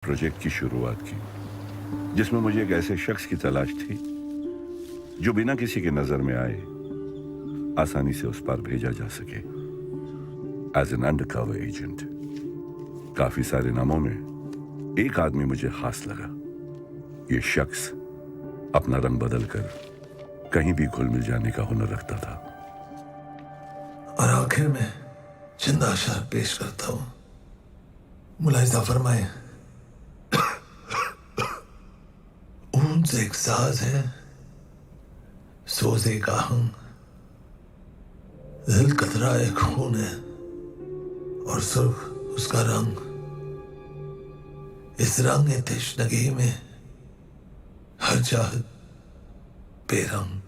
Project की शुरुआत की जिसमें मुझे एक ऐसे शख्स की तलाश थी जो बिना किसी के नजर में आए आसानी से उस पार भेजा जा सके एज एन अंडरकवर एजेंट। काफी सारे नामों में एक आदमी मुझे खास लगा। ये शख्स अपना रंग बदलकर कहीं भी घुल मिल जाने का हुनर रखता था। और आखिर में चंद आशार पेश करता हूं। मुलाहिजा फरमाए, ऊन से एक साज है, सोजे का हम, दिल कतरा एक खून है और सुर्ख उसका रंग। इस रंग तश्नगी में हर चाहत बेरंग।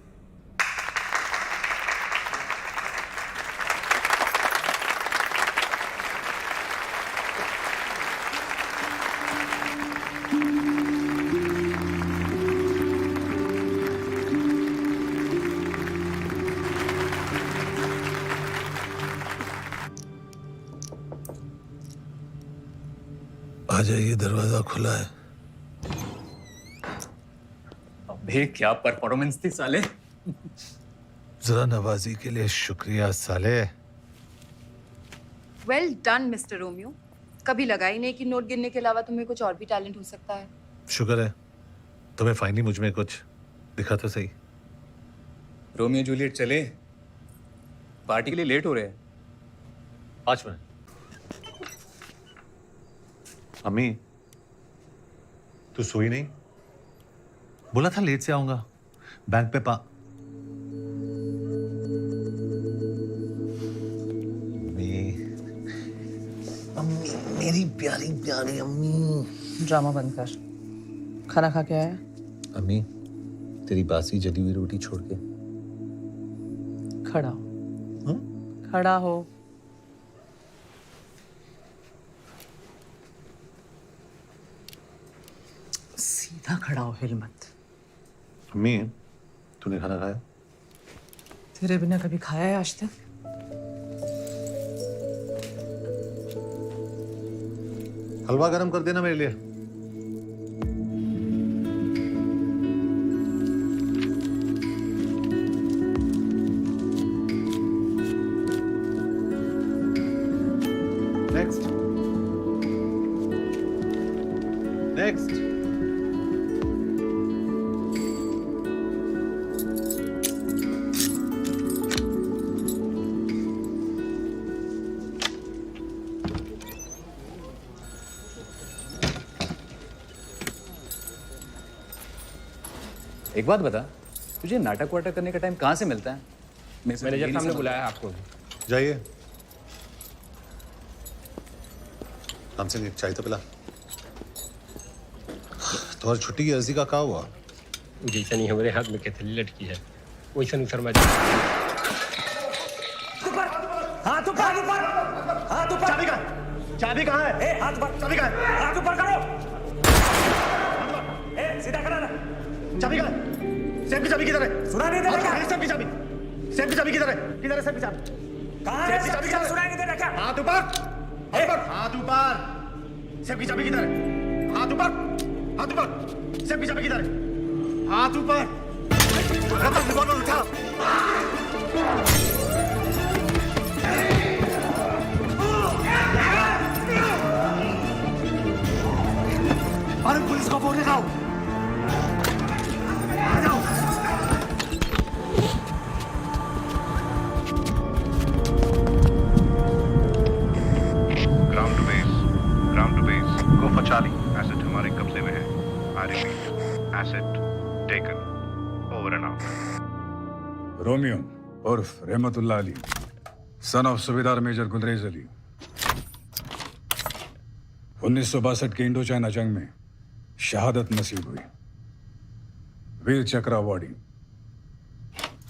आ जाइए, दरवाजा खुला है। अबे क्या परफॉर्मेंस थी साले। जरा नवाजी के लिए शुक्रिया साले। Well done mister Romeo. कभी लगा ही नहीं कि नोट गिनने के अलावा तुम्हें कुछ और भी टैलेंट हो सकता है। शुक्र है तुम्हें फाइनली मुझ में कुछ दिखा तो सही। रोमियो जूलियट चले, पार्टी के लिए लेट हो रहे हैं। 5 मिनट। अम्मी, तू सोई नहीं? बोला था लेट से आऊंगा। बैंक पे अम्मी, मेरी प्यारी प्यारी अम्मी। ड्रामा बंद कर। खाना खा के आया? अम्मी, तेरी बासी जली हुई रोटी छोड़ के। खड़ा हो। खड़ा हो। सीधा खड़ा हो, हिल मत। अम्मी, तूने खाना खाया? तेरे बिना कभी खाया है आज तक? हलवा गरम कर देना मेरे लिए। Next next. एक बात बता, तुझे नाटक वाटक करने का टाइम कहाँ से मिलता है? मैनेजर साहब ने बुलाया आपको। जाइए, हमसे एक चाय तो पिला। तुम्हारी छुट्टी की अर्जी का क्या हुआ? जैसे नहीं हमारे हाथ में कैथली लटकी है वैसे नहीं शर्मा जी। हाथ ऊपर ऊपर, हाथ ऊपर। चाबी कहाँ? चाबी कहाँ है? ए, हाथ ऊपर। चाबी कहाँ है? हाथ ऊपर करो। ए, सीधा करा ना। चाबी कहाँ है? सेफ की चाबी किधर है? सुना नहीं दे रहा क्या? सेफ की चाबी। सेफ की चाबी किधर है? किधर है सेफ की चाबी? कहाँ है? सेफ की चाबी सुना नहीं दे रहा क्या? हाथ ऊपर। हाथ ऊपर। सेफ की चाबी किधर है? हाथ ऊपर। हाथ ऊपर। सेफ की चाबी किधर है? हाथ ऊपर। रिवॉल्वर उठा। अरे पुलिस को फोन लगाओ। Ground to base go for Charlie. Asset हमारे कब्जे में है। I repeat, asset taken. Over and out. Romeo उर्फ Rahmatullah Ali, son of subedar major Gulrez Ali, 1962 के इंडो चाइना जंग में शहादत नसीब हुई, वीर चक्र अवार्डी।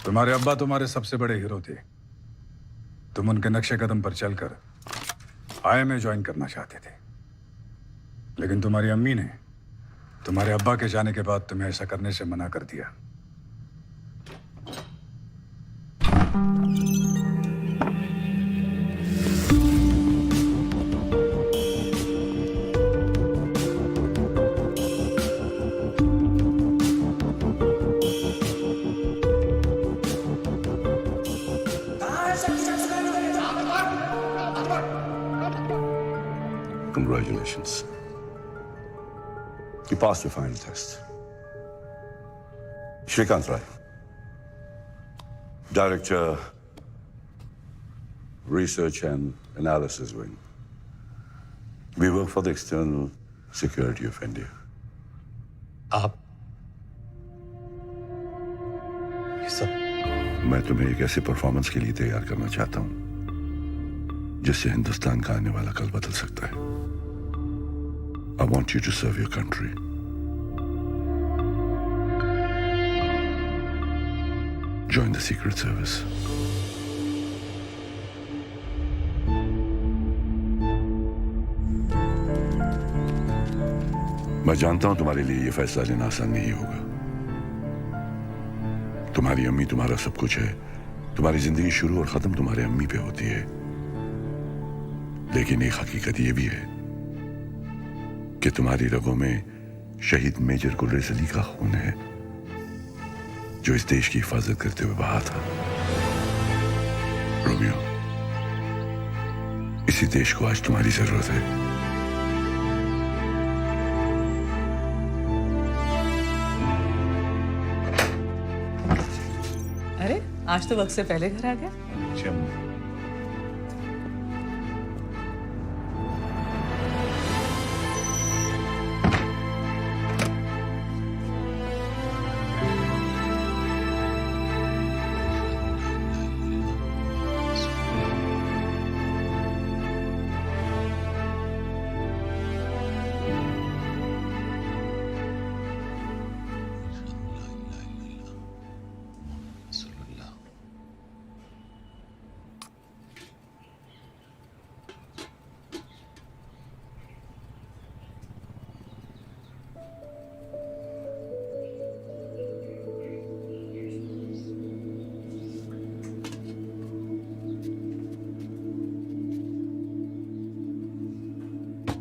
तुम्हारे अब्बा तुम्हारे सबसे बड़े हीरो थे। तुम उनके नक्शे कदम पर चलकर आई में ज्वाइन करना चाहते थे, लेकिन तुम्हारी अम्मी ने तुम्हारे अब्बा के जाने के बाद तुम्हें ऐसा करने से मना कर दिया। Congratulations. You passed the final test. Shrikant Rai, Director, Research and Analysis Wing. We work for the external security of India. आप ये सब मैं तुम्हें एक ऐसे परफॉर्मेंस के लिए तैयार करना चाहता हूं जिससे हिंदुस्तान का आने वाला कल बदल सकता है। I want you to serve your country. Join the Secret Service. मैं जानता हूं तुम्हारे लिए यह फैसला लेना आसान नहीं होगा। तुम्हारी अम्मी तुम्हारा सब कुछ है। तुम्हारी जिंदगी शुरू और खत्म तुम्हारे अम्मी पे होती है। लेकिन एक हकीकत यह भी है कि तुम्हारी रगों में शहीद मेजर गुलरेज अली का खून है, जो इस देश की हिफाजत करते हुए बहा था। रोमियो, इसी देश को आज तुम्हारी जरूरत है। अरे आज तो वक्त से पहले घर आ गया। जम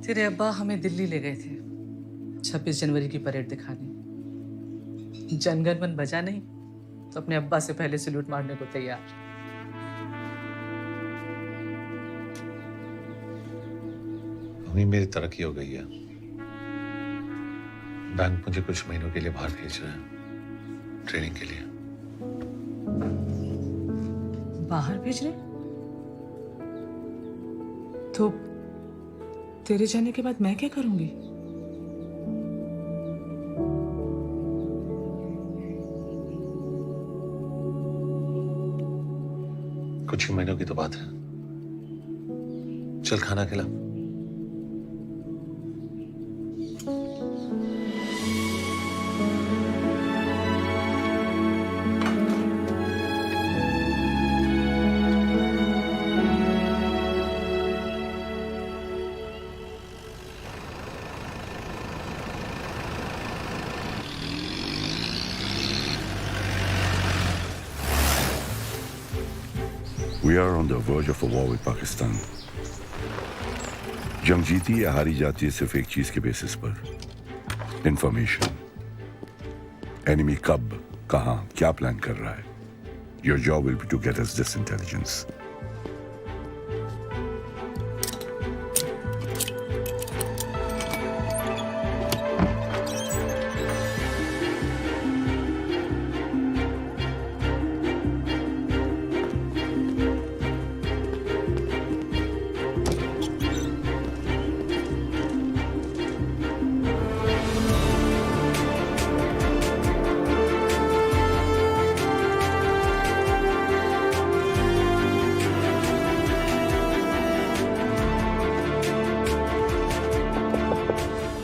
तेरे अब्बा हमें दिल्ली ले गए थे 26 जनवरी की परेड दिखाने। जनगण मन बजा नहीं तो अपने अब्बा से पहले सैल्यूट मारने को तैयार। अभी मेरी तरक्की हो गई है। बैंक मुझे कुछ महीनों के लिए बाहर भेज रहे हैं ट्रेनिंग के लिए। बाहर भेज रहे? तो तेरे जाने के बाद मैं क्या करूंगी? कुछ ही महीनों की तो बात है। चल खाना खिला। We are on the verge of a war with Pakistan. जंग जीती या हारी जाती है सिर्फ एक चीज के बेसिस पर, इंफॉर्मेशन। एनिमी कब, कहां, क्या प्लान कर रहा है। Your job will be to get us this intelligence.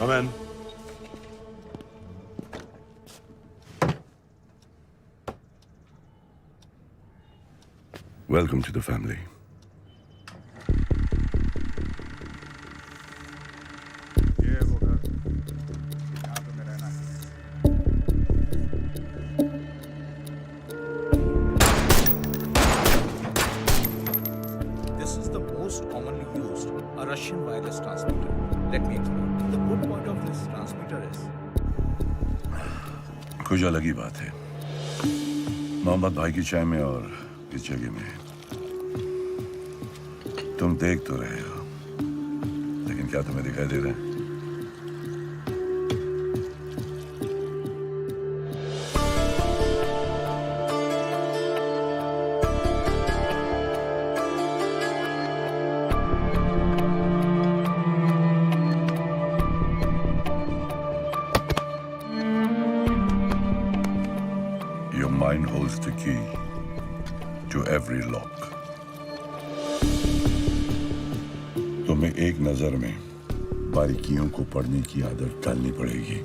Come in. Welcome to the family. ये वो घर, यहाँ पे मैं रहना है। This is the most commonly used, a Russian wireless transmitter. Let me explain. The good point of this transmitter is कुछ अलग ही बात है मोहम्मद भाई की चाय में और इस जगह में। तुम देख तो रहे हो, लेकिन क्या तुम्हें दिखाई दे रहे हैं? Your mind holds the key to every lock. तुम्हें एक नजर में बारीकियों को पढ़ने की आदत डालनी पड़ेगी।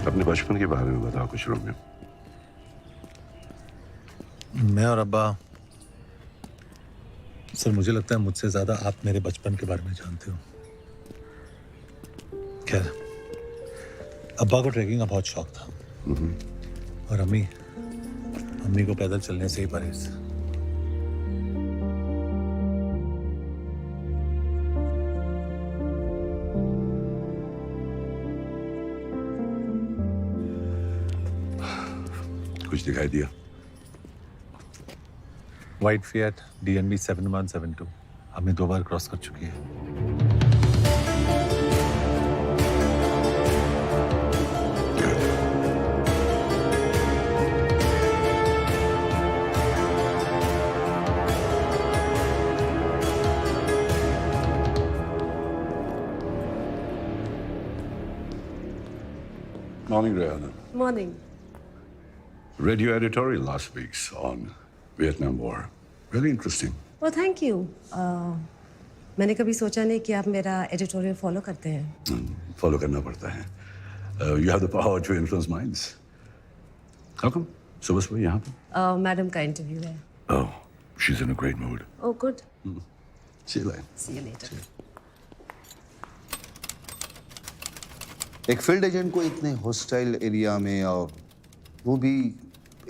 अपने बचपन के बारे में बताओ कुछ, रोमियो। मैं और अब्बा, सर मुझे लगता है मुझसे ज्यादा आप मेरे बचपन के बारे में जानते हो। खैर, अब्बा को ट्रैकिंग का बहुत शौक था और अम्मी को पैदल चलने से ही परहेज। कुछ दिखाई दिया? वाइट फिएट DNB 7172 हमें 2 बार क्रॉस कर चुकी है। Morning, Rihanna. Morning. Read your editorial last week on Vietnam War. Really interesting. Oh, thank you. मैंने कभी सोचा नहीं कि आप मेरा एडिटोरियल फॉलो करते हैं। फॉलो करना पड़ता है। You have the power to influence minds. How come? सुबह सुबह यहाँ पे? मैडम का इंटरव्यू है। Oh, she's in a great mood. Oh, good. See you later. See you later. एक फील्ड एजेंट को इतने हॉस्टाइल एरिया में और वो भी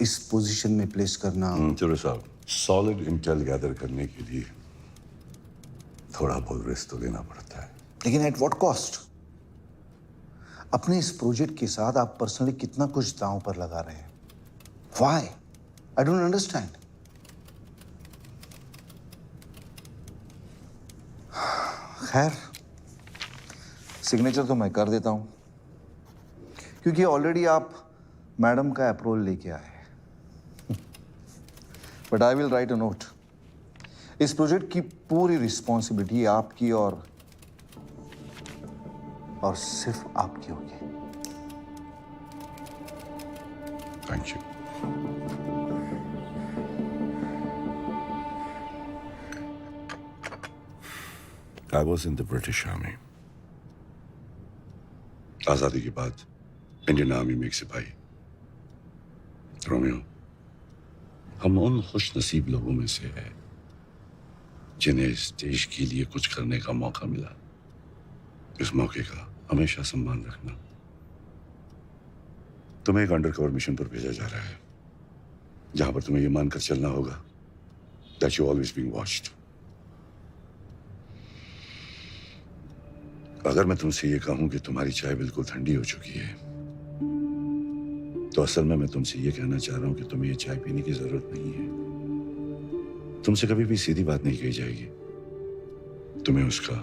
इस पोजीशन में प्लेस करना। चलो साहब, सॉलिड इंटेल गैदर करने के लिए थोड़ा बहुत रिस्क तो लेना पड़ता है। लेकिन एट व्हाट कॉस्ट? अपने इस प्रोजेक्ट के साथ आप पर्सनली कितना कुछ दांव पर लगा रहे हैं? व्हाई? I don't understand. खैर, सिग्नेचर तो मैं कर देता हूं क्योंकि ऑलरेडी आप मैडम का अप्रूवल लेके आए हैं। But I will write a note. इस प्रोजेक्ट की पूरी रिस्पॉन्सिबिलिटी आपकी और सिर्फ आपकी होगी। Thank you. I was in the British Army. आजादी के बाद इंडियन आर्मी में एक सिपाही। रोमियो, हम उन खुश नसीब लोगों में से हैं जिन्हें इस देश के लिए कुछ करने का मौका मिला। इस मौके का हमेशा सम्मान रखना। तुम्हें एक अंडरकवर मिशन पर भेजा जा रहा है जहां पर तुम्हें यह मानकर चलना होगा that you always being watched. अगर मैं तुमसे ये कहूं कि तुम्हारी चाय बिल्कुल ठंडी हो चुकी है, तो असल में मैं तुमसे ये कहना चाह रहा हूं कि तुम्हें ये चाय पीने की जरूरत नहीं है। तुमसे कभी भी सीधी बात नहीं कही जाएगी। तुम्हें उसका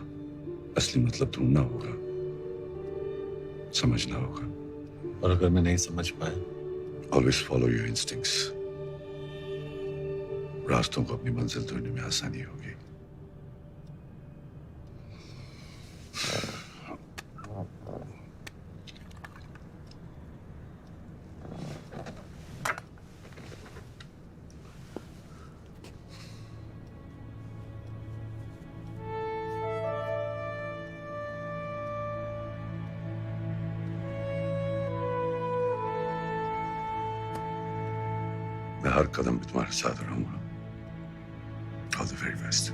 असली मतलब ढूंढना होगा, समझना होगा। और अगर मैं नहीं समझ पाया? Always follow your instincts. रास्तों को अपनी मंजिल ढूंढने में आसानी होगी। मैं हर कदम पे तुम्हारे साथ रहूंगा। All the very best.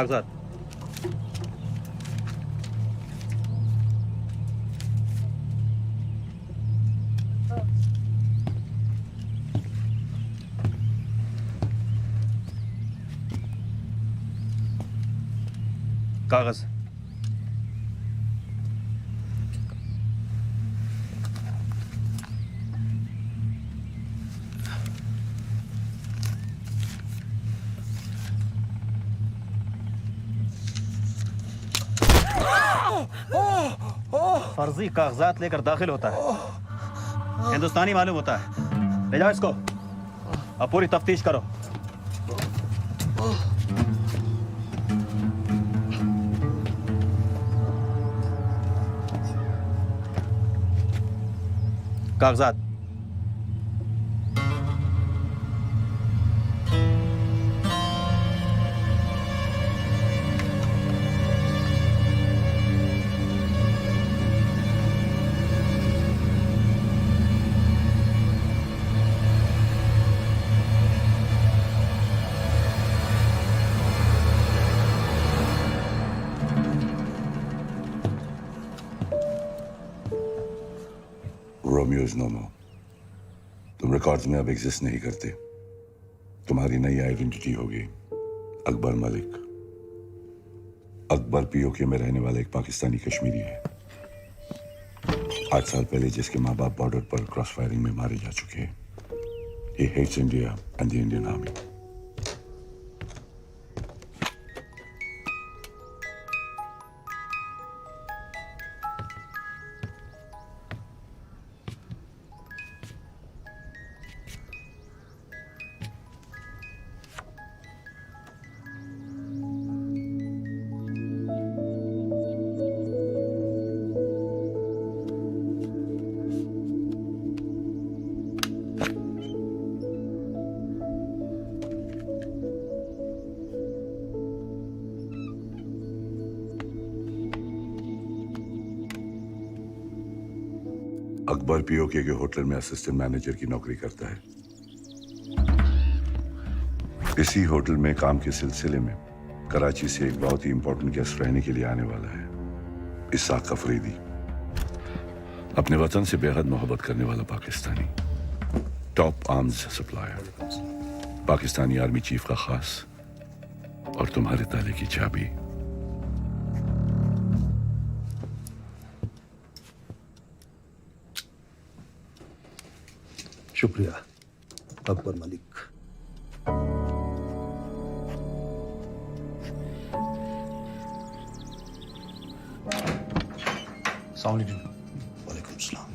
कागजात। कागज। फर्जी कागजात लेकर दाखिल होता है, हिंदुस्तानी मालूम होता है। ले जाओ इसको, अब पूरी तफ्तीश करो। कागजात। रोमियो इज नो मोर। तुम रिकॉर्ड्स में अब एग्जिस्ट नहीं करते। तुम्हारी नई आइडेंटिटी होगी अकबर मलिक। अकबर पीओके में रहने वाला एक पाकिस्तानी कश्मीरी है, 8 साल पहले जिसके माँ बाप बॉर्डर पर क्रॉस फायरिंग में मारे जा चुके हैं। He hates India and the Indian Army. Akbar PoK के होटल में असिस्टेंट मैनेजर की नौकरी करता है। इसी होटल में काम के सिलसिले में कराची से एक बहुत ही इंपॉर्टेंट गेस्ट रहने के लिए आने वाला है, इसाक अफरीदी। अपने वतन से बेहद मोहब्बत करने वाला Pakistani, top arms supplier, Pakistani army chief का खास और तुम्हारे ताले की चाबी। शुक्रिया अकबर मलिक। वालेकुम सलाम।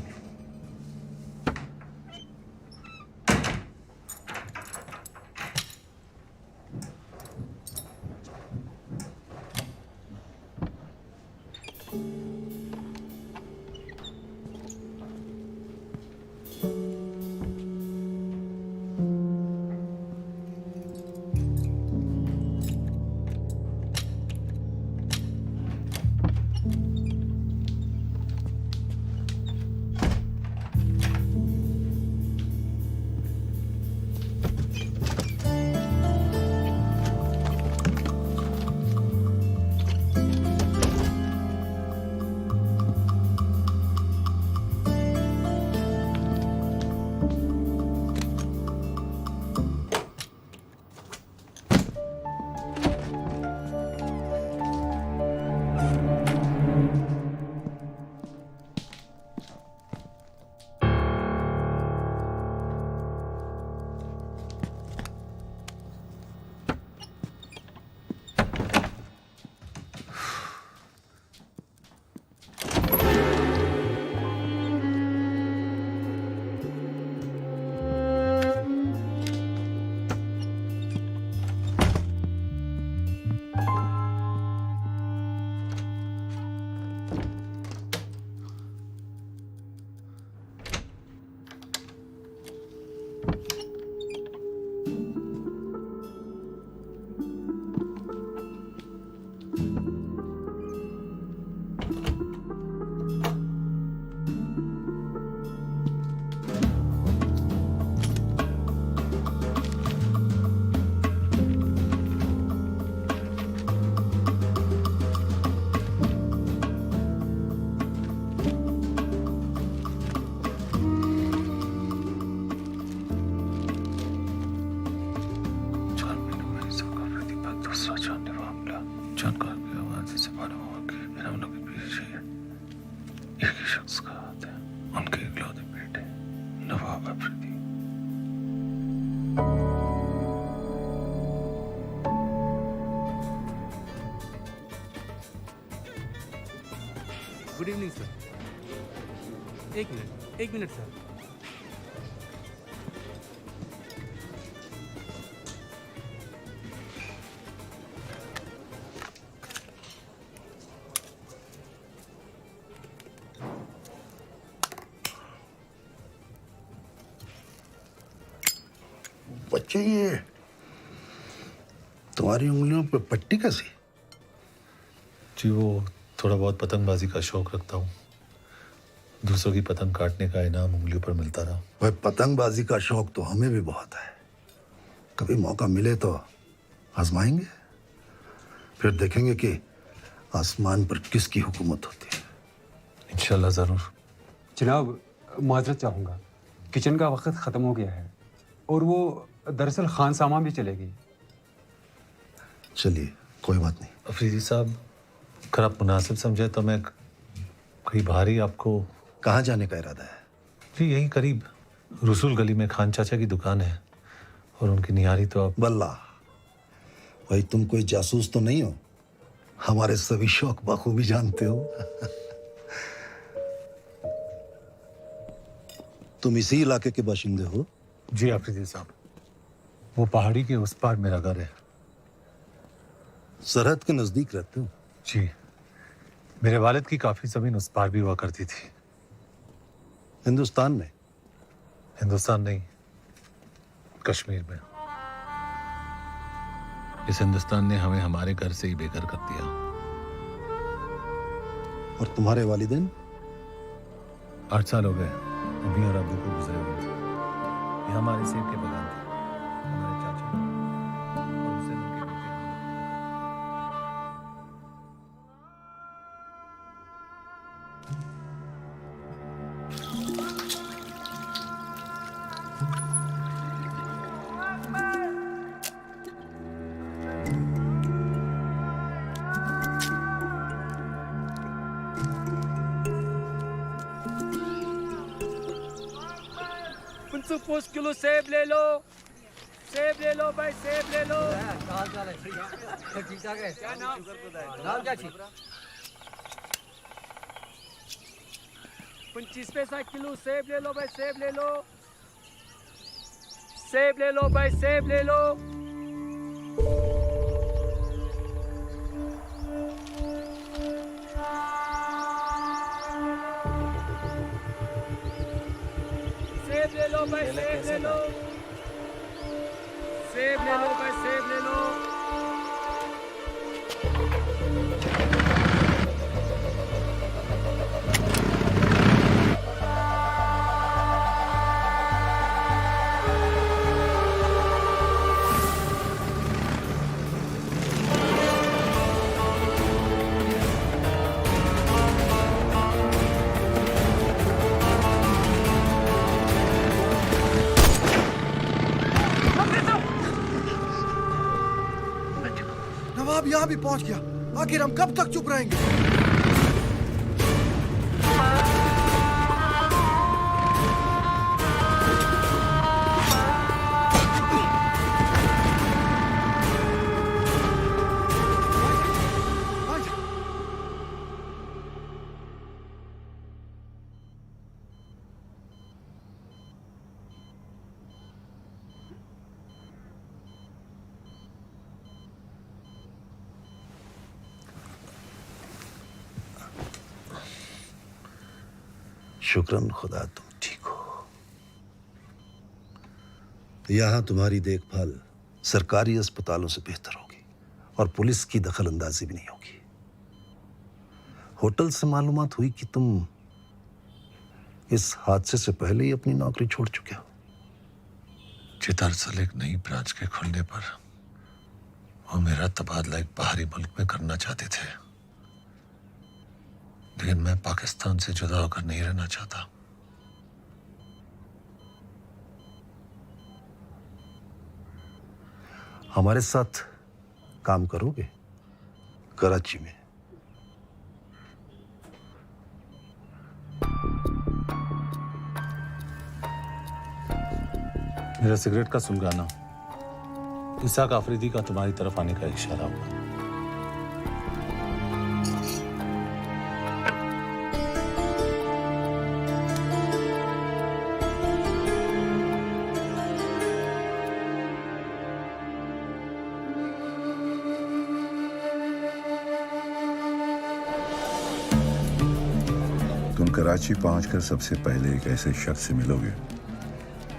उनके इकलौते बेटे Nawab Afridi. Good evening sir. एक मिनट सर। बच्चे, ये तुम्हारी उंगलियों पे पट्टी कैसी? जी वो थोड़ा बहुत पतंगबाजी का शौक रखता हूँ। दूसरों की पतंग काटने का इनाम उंगलियों पर मिलता रहा। भाई पतंगबाजी का शौक तो हमें भी बहुत है। कभी मौका मिले तो आजमाएंगे, फिर देखेंगे कि आसमान पर किसकी हुकूमत होती है। इंशाल्लाह जरूर। जनाब माजरत चाहूँगा, किचन का वक्त ख़त्म हो गया है और वो दरअसल खान सामा भी चलेगी। चलिए कोई बात नहीं। अफरीदी साहब, अगर आप मुनासिब समझे तो मैं कहीं बाहर ही आपको। कहाँ जाने का इरादा है? जी यहीं करीब रसूल गली में खान चाचा की दुकान है और उनकी निहारी तो आप। बल्ला भाई, तुम कोई जासूस तो नहीं हो? हमारे सभी शौक बखूबी जानते हो। तुम इसी इलाके के बाशिंदे हो? जी अफरीदी साहब, वो पहाड़ी के उस पार मेरा घर है। सरहद के नजदीक रहते हो? जी, मेरे वालिद की काफी जमीन उस पार भी हुआ करती थी। हिंदुस्तान में? हिंदुस्तान नहीं, कश्मीर में। इस हिंदुस्तान ने हमें हमारे घर से ही बेघर कर दिया। और तुम्हारे वालिदैन? 8 साल हो गए अम्मी और अब्बू को गुजरे हुए। ये हमारे सेब के बगान थे। हमारे चाचा और उसे उनके बेटे। कुछ किलो सेब ले लो, सेब ले लो भाई, सेब ले लो। क्या नाम? नाम क्या छी? 25 पैसा किलो सेब ले लो भाई, सेब ले लो, सेब ले लो भाई, सेब ले लो। सेब ले लो भाई, सेब ले लो, सेब ले लो भाई, सेब ले लो। नवाब यहाँ भी पहुंच गया। आखिर हम कब तक चुप रहेंगे? शुक्रन खुदा तुम ठीक हो। यहां तुम्हारी देखभाल सरकारी अस्पतालों से बेहतर होगी और पुलिस की दखल अंदाजी भी नहीं होगी। होटल से मालूमात हुई कि तुम इस हादसे से पहले ही अपनी नौकरी छोड़ चुके हो। दरअसल एक नई ब्रांच के खुलने पर वो मेरा तबादला एक बाहरी मुल्क में करना चाहते थे, लेकिन मैं पाकिस्तान से जुदा होकर नहीं रहना चाहता। हमारे साथ काम करोगे कराची में? मेरा सिगरेट का सुलगाना इसाक आफरीदी का तुम्हारी तरफ आने का इशारा हुआ। तुम कराची पहुंचकर सबसे पहले एक ऐसे शख्स से मिलोगे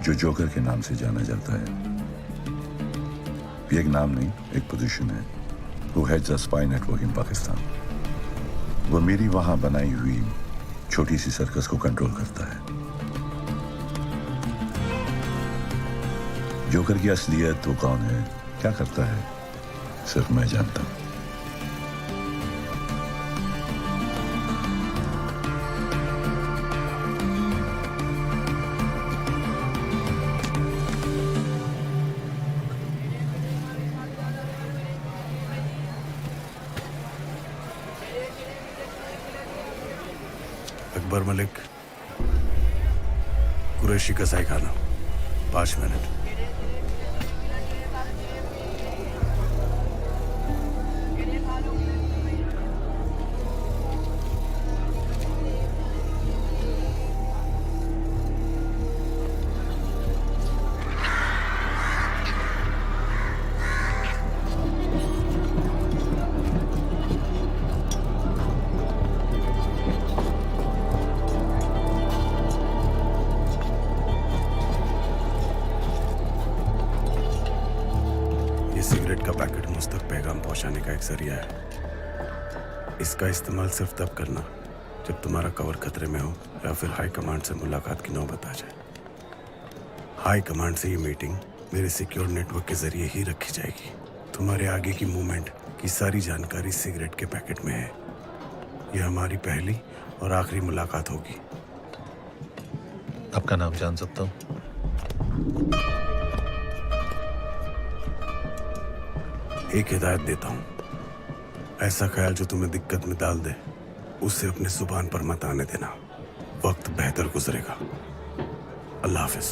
जो जोकर के नाम से जाना जाता है। ये एक नाम नहीं, एक पोजीशन है। वो हेड्स अ स्पाई नेटवर्क इन पाकिस्तान। वो मेरी वहां बनाई हुई छोटी सी सर्कस को कंट्रोल करता है। जोकर की असलियत वो कौन है, क्या करता है, सिर्फ मैं जानता हूं। अकबर मलिक, कुरैशी कसाई खाना, 5 मिनट। सिगरेट का पैकेट मुझ तक पैगाम पहुंचाने का एक जरिया है। इसका इस्तेमाल सिर्फ तब करना जब तुम्हारा कवर खतरे में हो या फिर हाई कमांड से मुलाकात की नौबत आ जाए। हाई कमांड से ये मीटिंग मेरे सिक्योर नेटवर्क के जरिए ही रखी जाएगी। तुम्हारे आगे की मूवमेंट की सारी जानकारी सिगरेट के पैकेट में है। यह हमारी पहली और आखिरी मुलाकात होगी। आपका नाम जान सकता हूँ? एक हिदायत देता हूं, ऐसा ख्याल जो तुम्हें दिक्कत में डाल दे उससे अपने जुबान पर मत आने देना। वक्त बेहतर गुजरेगा। अल्लाह हाफिज।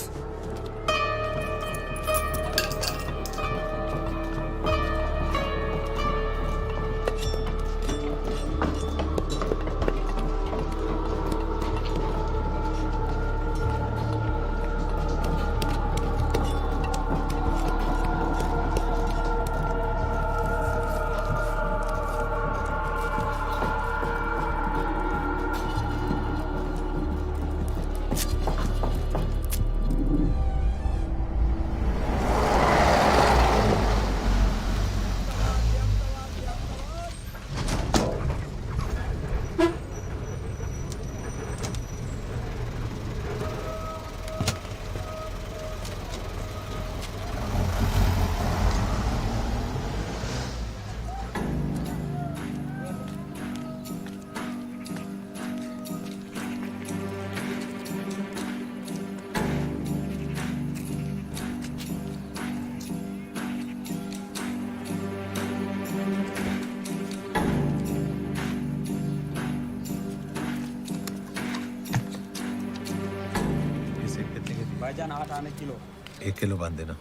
भाईजान 8 आने किलो। 1 किलो बांध देना।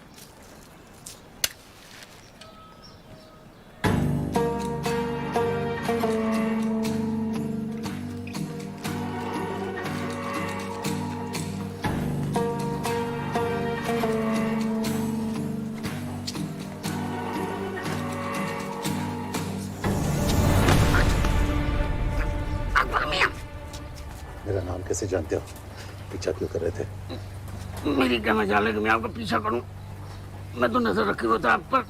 मेरा नाम कैसे जानते हो? पीछा क्यों कर रहे थे? मेरी क्या मजाल है कि मैं आपका पीछा करूं? मैं तो नजर रखी हुआ था आप पर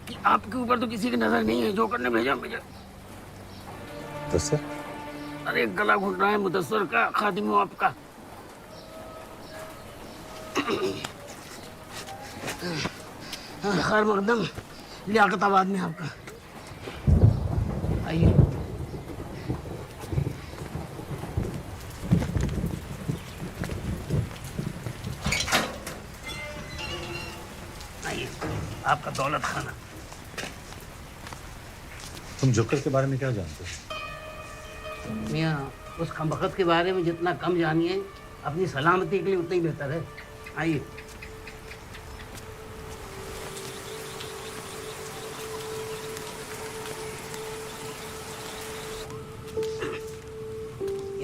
कि आपके ऊपर तो किसी की नजर नहीं है। जोकर ने भेजा मुझे। तो सर? अरे गला घुट रहा है मुदस्सर का, खादिम हूँ आपका। खैर मकदम लियाकताबाद में आपका। आइए। आपका दौलत खाना। तुम जोकर के बारे में क्या जानते हो? मियाँ, उस खमबख्त के बारे में जितना कम जानिए अपनी सलामती के लिए उतना ही बेहतर है। आइए।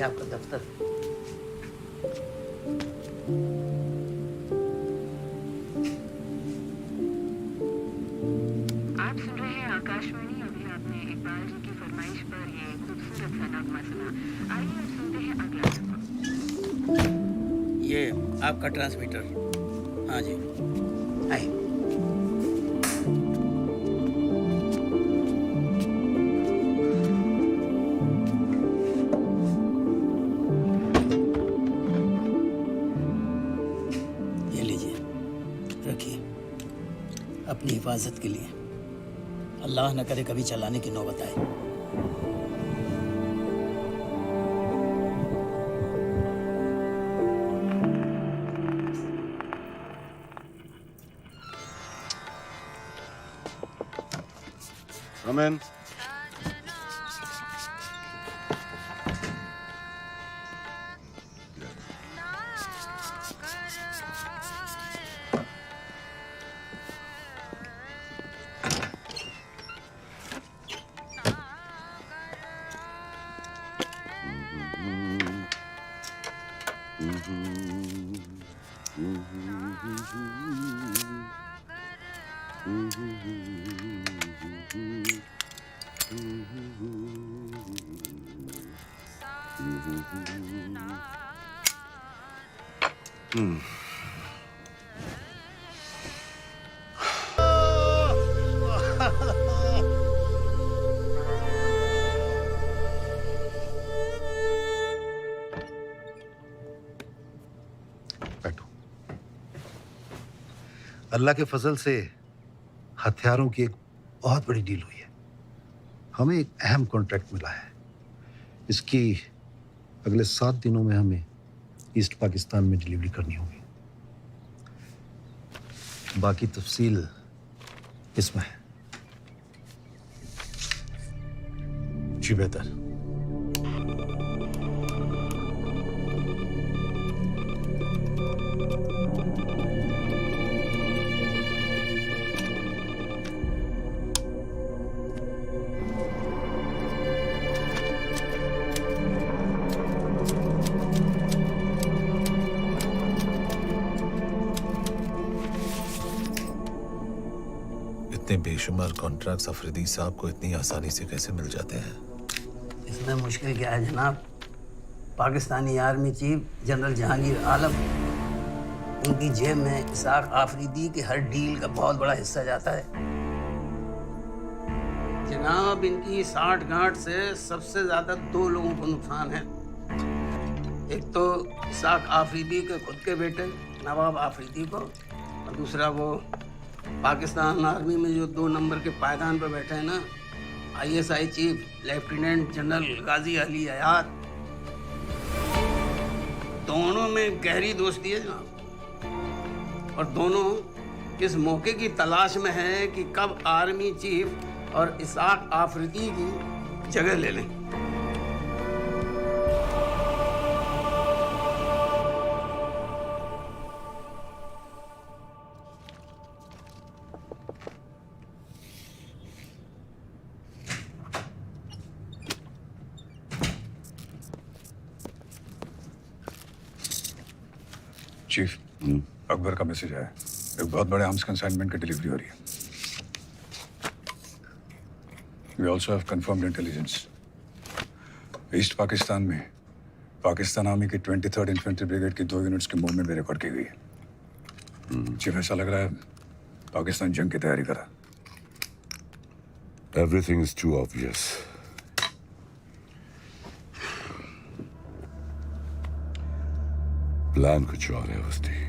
ये आपका दफ्तर। आप सुन रहे हैं आकाशवाणी। अभी आपने इकबाल जी की फरमाइश पर ये खूबसूरत सा नगमा सुना। आइए अब सुनते हैं अगला नगमा। ये आपका ट्रांसमीटर। हाँ जी, आइए। ये लीजिए, रखिए अपनी हिफाजत के लिए। अल्लाह न करे कभी चलाने की नौबत आए। Come in. बैठो। अल्लाह के फजल से हथियारों की एक बहुत बड़ी डील हुई है। हमें एक अहम कॉन्ट्रैक्ट मिला है। इसकी अगले 7 दिनों में हमें ईस्ट पाकिस्तान में डिलीवरी करनी होगी। बाकी तफसील इसमें है। जी बेहतर। इतने बेशुमार कॉन्ट्रैक्ट्स अफरीदी साहब को इतनी आसानी से कैसे मिल जाते हैं? इसमें मुश्किल क्या है जनाब? Pakistani army chief general Jahangir Alam, उनकी जेब में इसाक आफरीदी के हर डील का बहुत बड़ा हिस्सा जाता है। जनाब, इनकी साठ-गांठ से सबसे ज्यादा 2 लोगों को नुकसान है। एक तो इसाक आफरीदी के खुद के बेटे नवाब आफरीदी को, और दूसरा वो पाकिस्तान आर्मी में जो 2 नंबर के पायदान पर बैठे हैं ना, ISI चीफ लेफ्टिनेंट जनरल गाजी अली हयात। दोनों में गहरी दोस्ती है जनाब, और दोनों इस मौके की तलाश में हैं कि कब आर्मी चीफ और इसाक आफरीदी की जगह ले लें। चीफ, अकबर का मैसेज आया। एक बहुत बड़े आर्म्स कंसाइनमेंट की डिलीवरी हो रही है। We also have confirmed intelligence. East Pakistan में पाकिस्तान आर्मी की 23rd इन्फेंट्री ब्रिगेड की 2 यूनिट्स की मूवमेंट भी रिकॉर्ड की गई है। चीफ, ऐसा लग रहा है पाकिस्तान जंग की तैयारी कर रहा है। Everything is too obvious. Plan कुछ और है उसकी।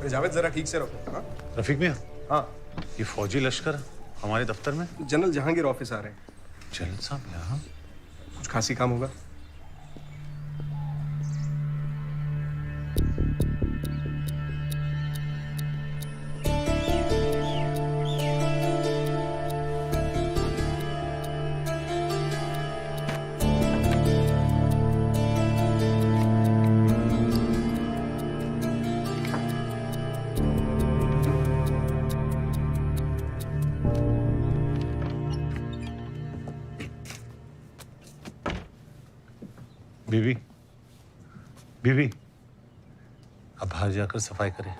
अरे जावेद जरा ठीक से रखो। हाँ रफीक मियाँ, हाँ ये फौजी लश्कर हमारे दफ्तर में? जनरल जहांगीर ऑफिस आ रहे हैं। जनरल साहब यहाँ? कुछ खासी काम होगा। बीबी, बीबी, अब बाहर जाकर सफाई करें।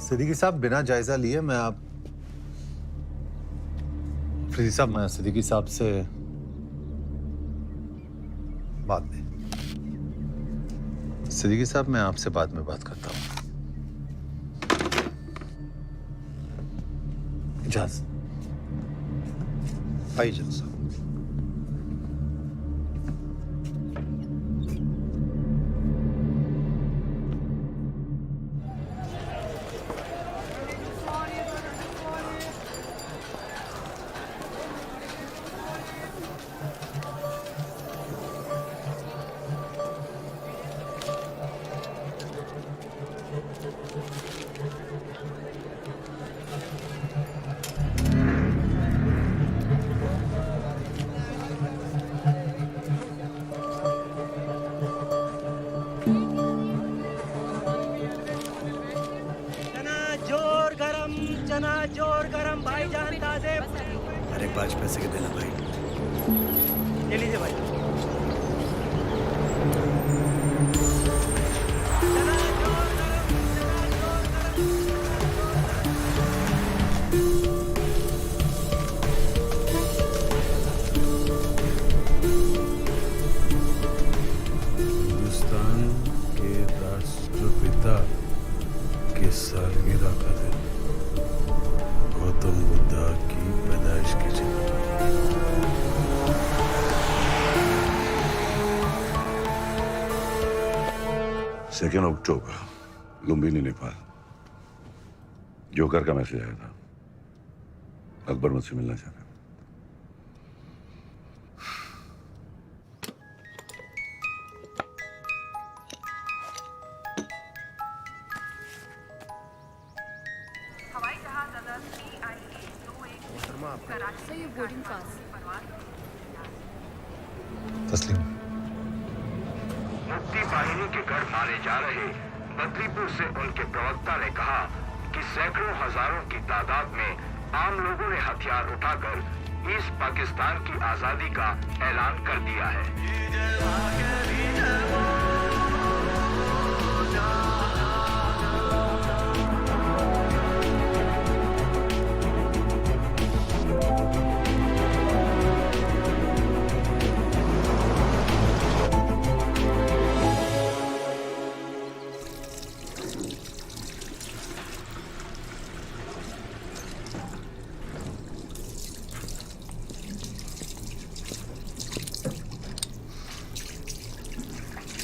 सिद्दीकी साहब, बिना जायजा लिए मैं आप अफरीदी साहब, मैं सिद्दीकी साहब से बाद में। सिद्दीकी साहब, मैं आपसे बाद में बात करता हूँ। इजाज़त। आइए जनरल साहब। अरे 5 पैसे के देना भाई। ये लीजिए भाई। हिंदुस्तान के राष्ट्रपिता की सालगिरह का दिन, गौतम बुद्धा की पैदाइश की जगह। 2 अक्टूबर, लुम्बिनी, नेपाल। जोकर का मैसेज आया था, अकबर मुझसे मिलना चाहता है। तस्लीम। मुक्ति बाहिनी के गढ़ मारे जा रहे बद्रीपुर से उनके प्रवक्ता ने कहा कि सैकड़ों हजारों की तादाद में आम लोगों ने हथियार उठाकर ईस्ट पाकिस्तान की आजादी का ऐलान कर दिया है।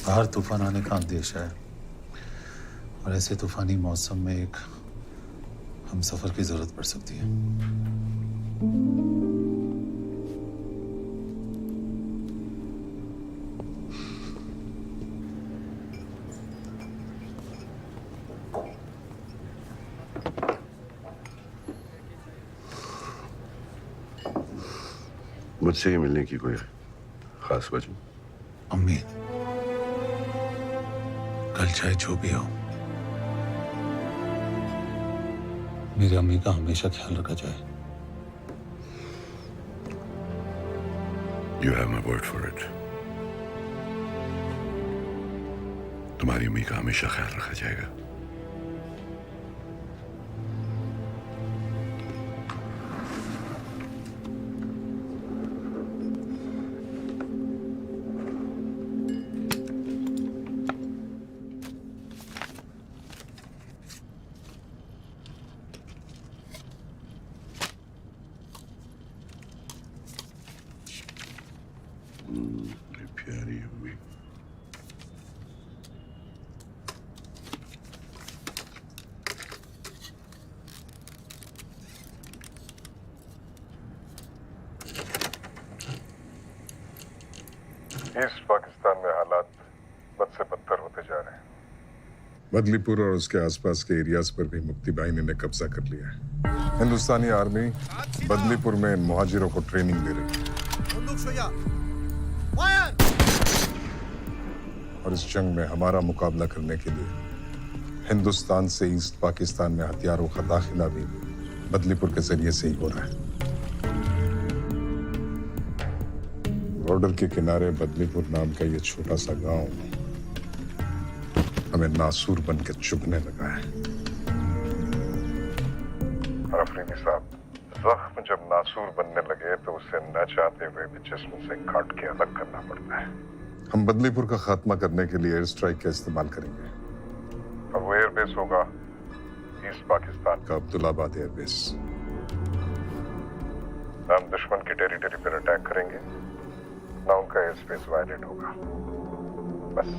बाहर तूफान आने का अंदेशा है और ऐसे तूफानी मौसम में एक हम सफर की जरूरत पड़ सकती है। मुझसे ही मिलने की कोई खास वजह? अम्मी, कल चाहे जो भी हो, मेरी अम्मी का हमेशा ख्याल रखा जाए। You have my word for it. तुम्हारी अम्मी का हमेशा ख्याल रखा जाएगा। मेरी प्यारी अम्मी। ईस्ट पाकिस्तान में हालात बद से बदतर होते जा रहे हैं। बदलीपुर और उसके आसपास के एरियाज पर भी मुक्ति बाहिनी ने कब्जा कर लिया है। हिंदुस्तानी आर्मी बदलीपुर में इन मुहाजिरों को ट्रेनिंग दे रही है और इस जंग में हमारा मुकाबला करने के लिए हिंदुस्तान से ईस्ट पाकिस्तान में हथियारों का दाखिला भी बदलीपुर के जरिए से ही हो रहा है। बॉर्डर के किनारे बदलीपुर नाम का ये छोटा सा गांव हमें नासूर बन के चुभने लगा है। अफरीदी साहब, जख्म जब नासूर बनने लगे तो उसे न चाहते हुए भी जिस्म से काट के अलग करना पड़ता है। हम बदलीपुर का खात्मा करने के लिए एयर स्ट्राइक का इस्तेमाल करेंगे और वो एयरबेस होगा ईस्ट पाकिस्तान का अब्दुल्लाबाद एयरबेस। हम दुश्मन की टेरिटरी पर अटैक करेंगे, ना उनका एयर स्पेस वायलेट होगा। बस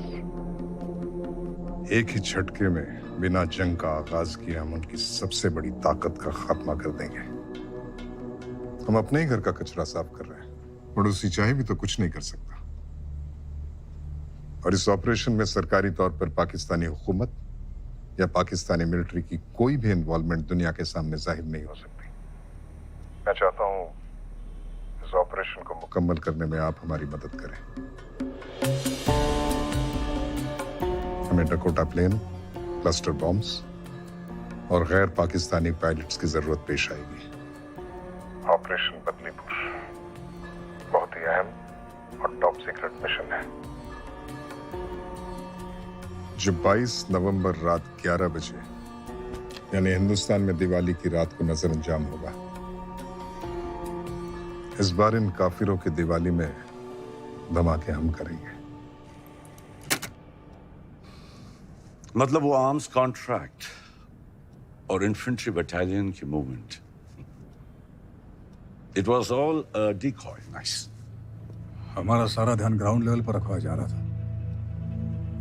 एक ही झटके में बिना जंग का आगाज किए हम उनकी सबसे बड़ी ताकत का खात्मा कर देंगे। हम अपने ही घर का कचरा साफ कर रहे हैं, पड़ोसी चाहे भी तो कुछ नहीं कर सकता। और इस ऑपरेशन में सरकारी तौर पर पाकिस्तानी हुकूमत या पाकिस्तानी मिलिट्री की कोई भी इन्वॉल्वमेंट दुनिया के सामने जाहिर नहीं हो सकती। मैं चाहता हूं इस ऑपरेशन को मुकम्मल करने में आप हमारी मदद करें। हमें डकोटा प्लेन, क्लस्टर बॉम्ब्स और गैर पाकिस्तानी पायलट्स की जरूरत पेश आएगी। ऑपरेशन बदलीपुर बहुत ही अहम और टॉप सीक्रेट मिशन है जो 22 नवंबर रात 11 बजे यानी हिंदुस्तान में दिवाली की रात को नजर अंजाम होगा। इस बार इन काफिरों की दिवाली में धमाके हम करेंगे। मतलब वो आर्म्स कॉन्ट्रैक्ट और इन्फेंट्री बटालियन की movement, it was all a decoy. Nice. हमारा सारा ध्यान ग्राउंड लेवल पर रखवाया जा रहा था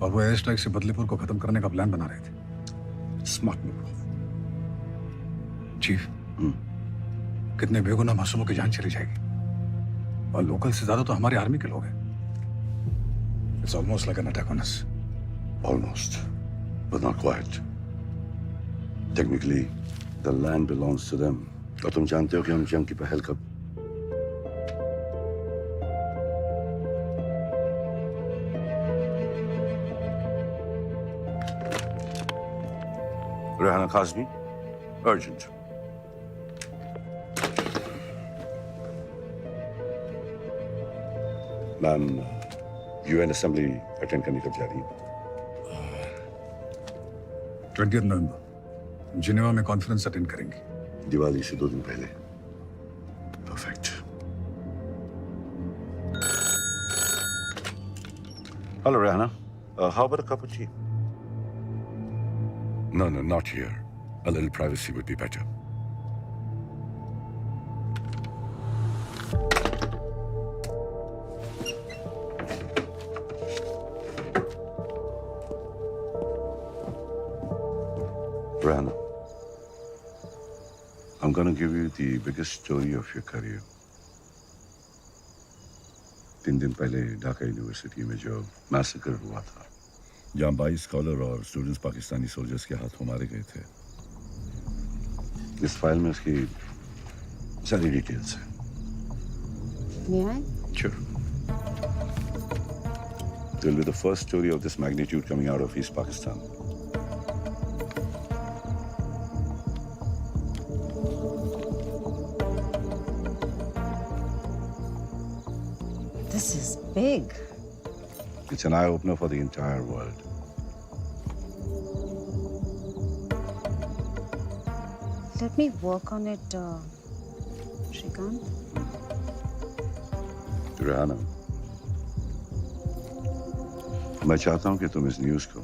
और वो एयर स्ट्राइक से बदलीपुर को खत्म करने का प्लान बना रहे थे। Smart move chief. कितने बेगुनाह मासूमों की जान चली जाएगी और लोकल से ज्यादा तो हमारी आर्मी के लोग हैं। It's almost like an attack on us. Almost, but not quite. Technically, the land belongs to them. और तुम जानते हो कि हम जंग की पहल कब Rehana Kazmi, urgent. Ma'am, UN assembly attend करने कब जा रही है? 20 नवंबर जिनेवा में कॉन्फ्रेंस अटेंड करेंगे। दिवाली से 2 दिन पहले। Perfect. Hello Rehana, how about a cup of tea? No, not here. A little privacy would be better. Rana, I'm going to give you the biggest story of your career. 3 दिन पहले Dhaka university में जो massacre हुआ था, जहाँ 22 scholar और students Pakistani soldiers के हाथों मारे गए थे, इस फाइल में उसकी सारी डिटेल्स हैं। May I? Sure. It will be the first story of this magnitude coming out of East Pakistan. This is big. It's an eye-opener for the entire world. Let me work on it, Shrikant. Rehana, मैं चाहता हूं कि तुम इस news को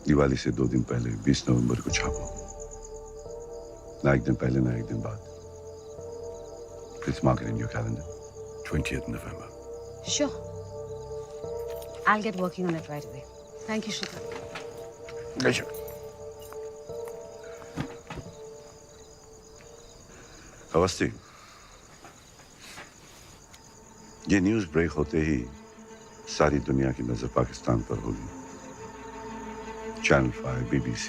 दिवाली से 2 दिन पहले 20 नवंबर को छापो। ना एक दिन पहले ना एक दिन बाद। Please mark it in your calendar. 20th November. Sure. I'll get working on it right away. Thank you, Shrikant. Pleasure. Awasthi, ये न्यूज़ ब्रेक होते ही सारी दुनिया की नजर पाकिस्तान पर होगी। Channel 5, BBC,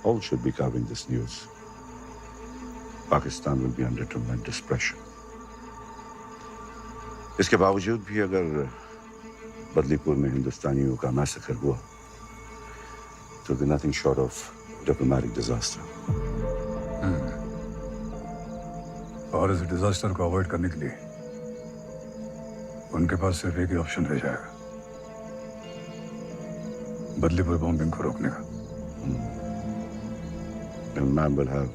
all should be covering this news. Pakistan will be under tremendous pressure. इसके बावजूद भी अगर बदलीपुर में हिंदुस्तानियों का मैसेकर हुआ, तो be nothing short of diplomatic disaster. और इस डिजास्टर को अवॉइड करने के लिए उनके पास सिर्फ एक ही ऑप्शन रह जाएगा, बदलीपुर बॉम्बिंग को रोकने का। And man will have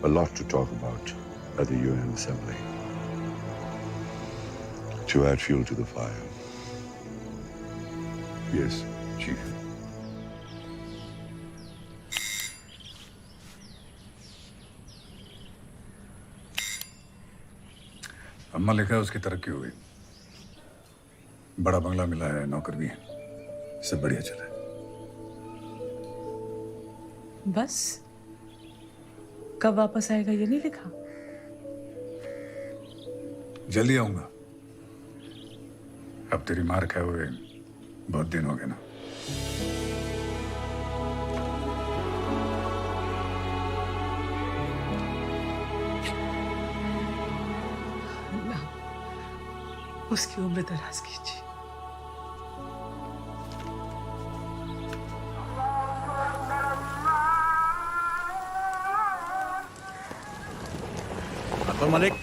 a lot to talk about at the UN Assembly to add fuel to the fire. Yes, Chief. अम्मा लिखा है उसकी तरक्की हो गई, बड़ा बंगला मिला है, नौकर भी है, सब बढ़िया चला है। बस कब वापस आएगा ये नहीं लिखा? जल्दी आऊंगा। अब तेरी मार खाए हुए बहुत दिन हो गए ना। उसकी उम्र दराज कीजिए। अकबर मलिक,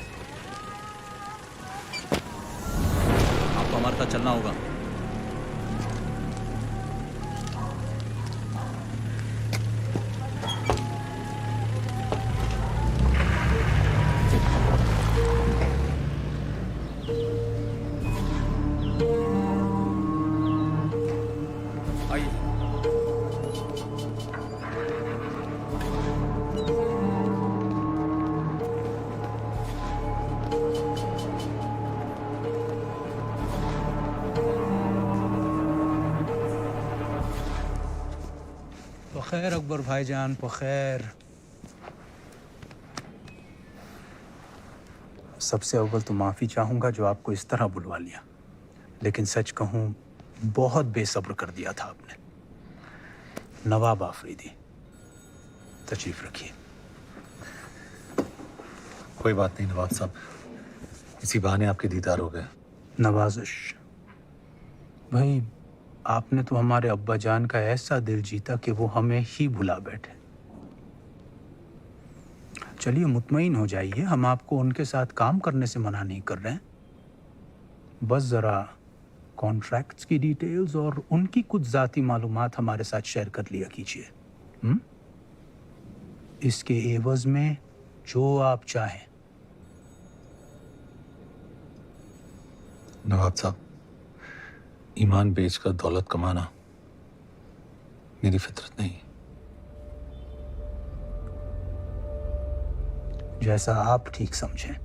आपको हमारे साथ चलना होगा। खैर अकबर भाईजान, खैर। सबसे अव्वल तो माफ़ी चाहूँगा जो आपको इस तरह बुलवा लिया, लेकिन सच कहूँ बहुत बेसब्र कर दिया था आपने। नवाब आफरीदी, तशरीफ रखिए। कोई बात नहीं नवाब साहब, इसी बहाने आपके दीदार हो गए। नवाजिश भाई, आपने तो हमारे अब्बा जान का ऐसा दिल जीता कि वो हमें ही भुला बैठे। चलिए मुतमईन हो जाइए, हम आपको उनके साथ काम करने से मना नहीं कर रहे हैं। बस ज़रा कॉन्ट्रैक्ट्स की डिटेल्स और उनकी कुछ ज़ाती मालूमात हमारे साथ शेयर कर लिया कीजिए। इसके एवज़ में जो आप चाहें। नवाब साहब, ईमान बेचकर दौलत कमाना मेरी फितरत नहीं। जैसा आप ठीक समझें।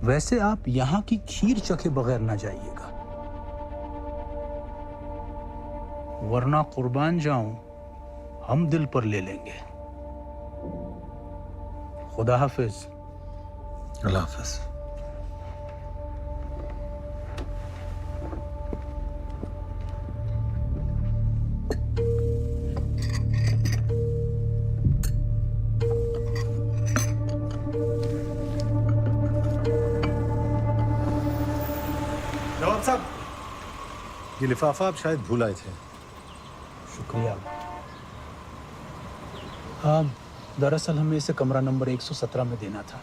वैसे आप यहां की खीर चखे बगैर ना जाइएगा, वरना कुर्बान जाऊं हम दिल पर ले लेंगे। खुदा हाफिज। अल्लाह हाफिज। साहब, ये लिफाफा आप शायद भूल आए थे। शुक्रिया। हाँ, दरअसल हमें इसे कमरा नंबर 117 में देना था।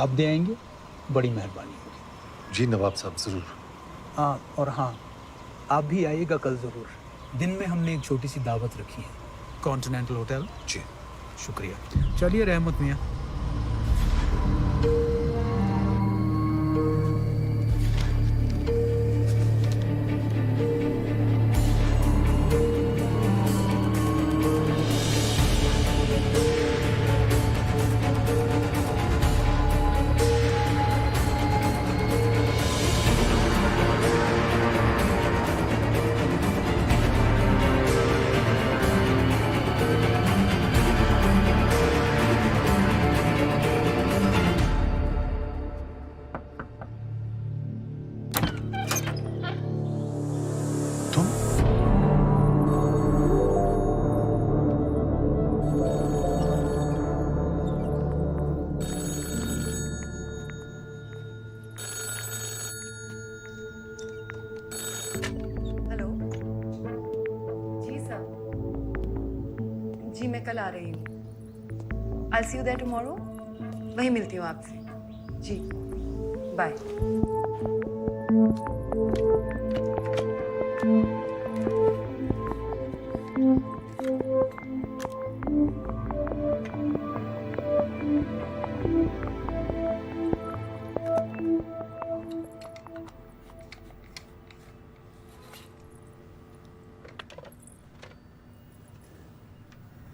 आप दे आएंगे? बड़ी मेहरबानी होगी। जी नवाब साहब, ज़रूर। हाँ, और हाँ, आप भी आइएगा कल ज़रूर। दिन में हमने एक छोटी सी दावत रखी है, कॉन्टिनेंटल होटल। जी शुक्रिया। चलिए रहमत मियाँ। हेलो जी सर, जी मैं कल आ रही हूँ। आई सी यू देयर टुमारो। वहीं मिलती हूँ आपसे। जी बाय।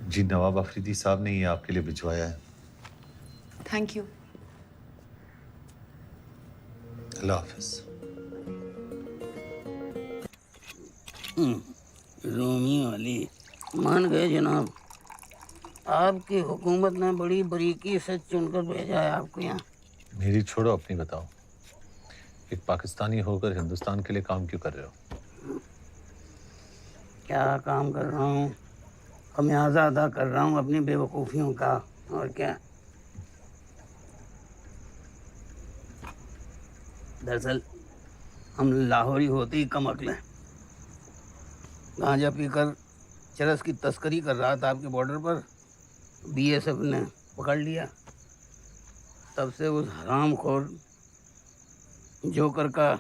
जी नवाब अफरीदी साहब ने ये आपके लिए भिजवाया है। Thank you. Allah Hafiz. Romeo Ali, मान गए जनाब। आपकी हुकूमत ने बड़ी बारीकी से चुनकर भेजा है आपको यहाँ। मेरी छोड़ो, अपनी बताओ। एक पाकिस्तानी होकर हिंदुस्तान के लिए काम क्यों कर रहे हो? क्या काम कर रहा हूँ? खमियाजा अदा कर रहा हूँ अपनी बेवकूफ़ियों का, और क्या। दरअसल हम लाहौरी होते ही कम अक्ल हैं। गांजा पीकर चरस की तस्करी कर रहा था आपके बॉर्डर पर, बीएसएफ ने पकड़ लिया। तब से उस हरामखोर जोकर का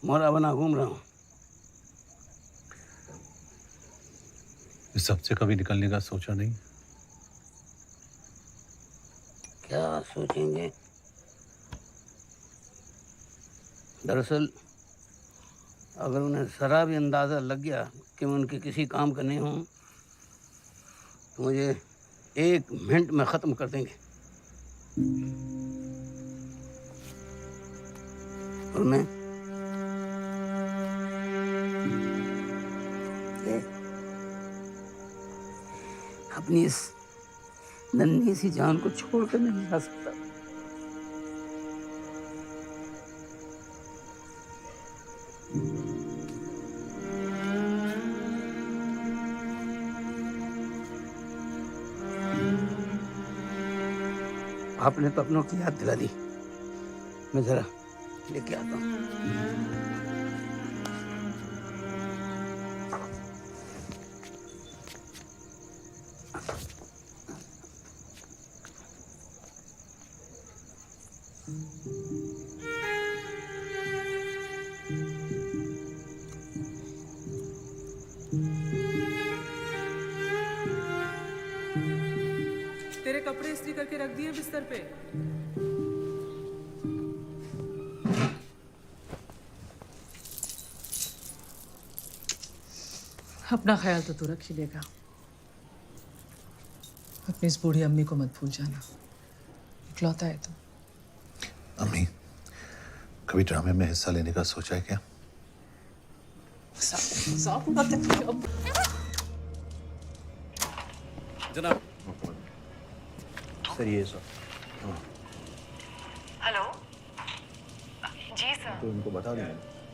मोहरा बना घूम रहा हूँ। इस सब से कभी निकलने का सोचा नहीं? क्या सोचेंगे? दरअसल अगर उन्हें ज़रा भी अंदाज़ा लग गया कि मैं उनके किसी काम का नहीं हूँ तो मुझे 1 मिनट में ख़त्म कर देंगे। और मैं अपनी इस नन्ही सी जान को छोड़कर नहीं जा सकता। आपने तो अपनों की याद दिला दी। मैं जरा लेके आता हूँ। तेरे कपड़े इस्त्री करके रख दिए बिस्तर पे। अपना ख्याल तो तू रख ही लेगा। अपनी इस बूढ़ी अम्मी को मत भूल जाना। इकलौता है तो। अम्मी, कभी ड्रामे में हिस्सा लेने का सोचा है क्या? जनाब। सर ये सर। हेलो जी सर। तो उनको बता दें।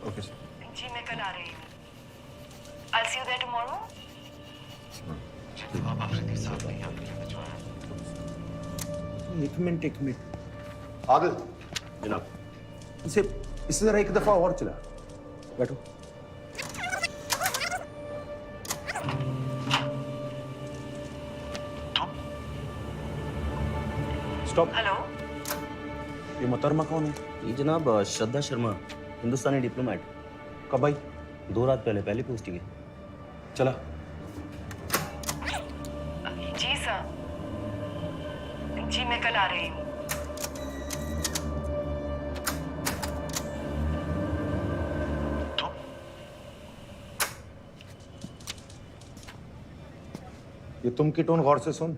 Okay sir. जी मैं कल आ रही हूँ। आई सी यू देयर टुमारो। जनाब अफरीदी साहब ने आपके लिए भिजवाया। एक मिनट। आदिल, जनाब, इसे जरा एक दफा और चला। बैठो। स्टॉप। हेलो। ये मोहतरमा कौन है? ये जनाब श्रद्धा शर्मा, हिंदुस्तानी डिप्लोमेट। कब आई? 2 रात पहले पोस्टिंग है। चला। जी सर। जी मैं कल आ रही हूँ। ये तुम की टोन गौर से सुन।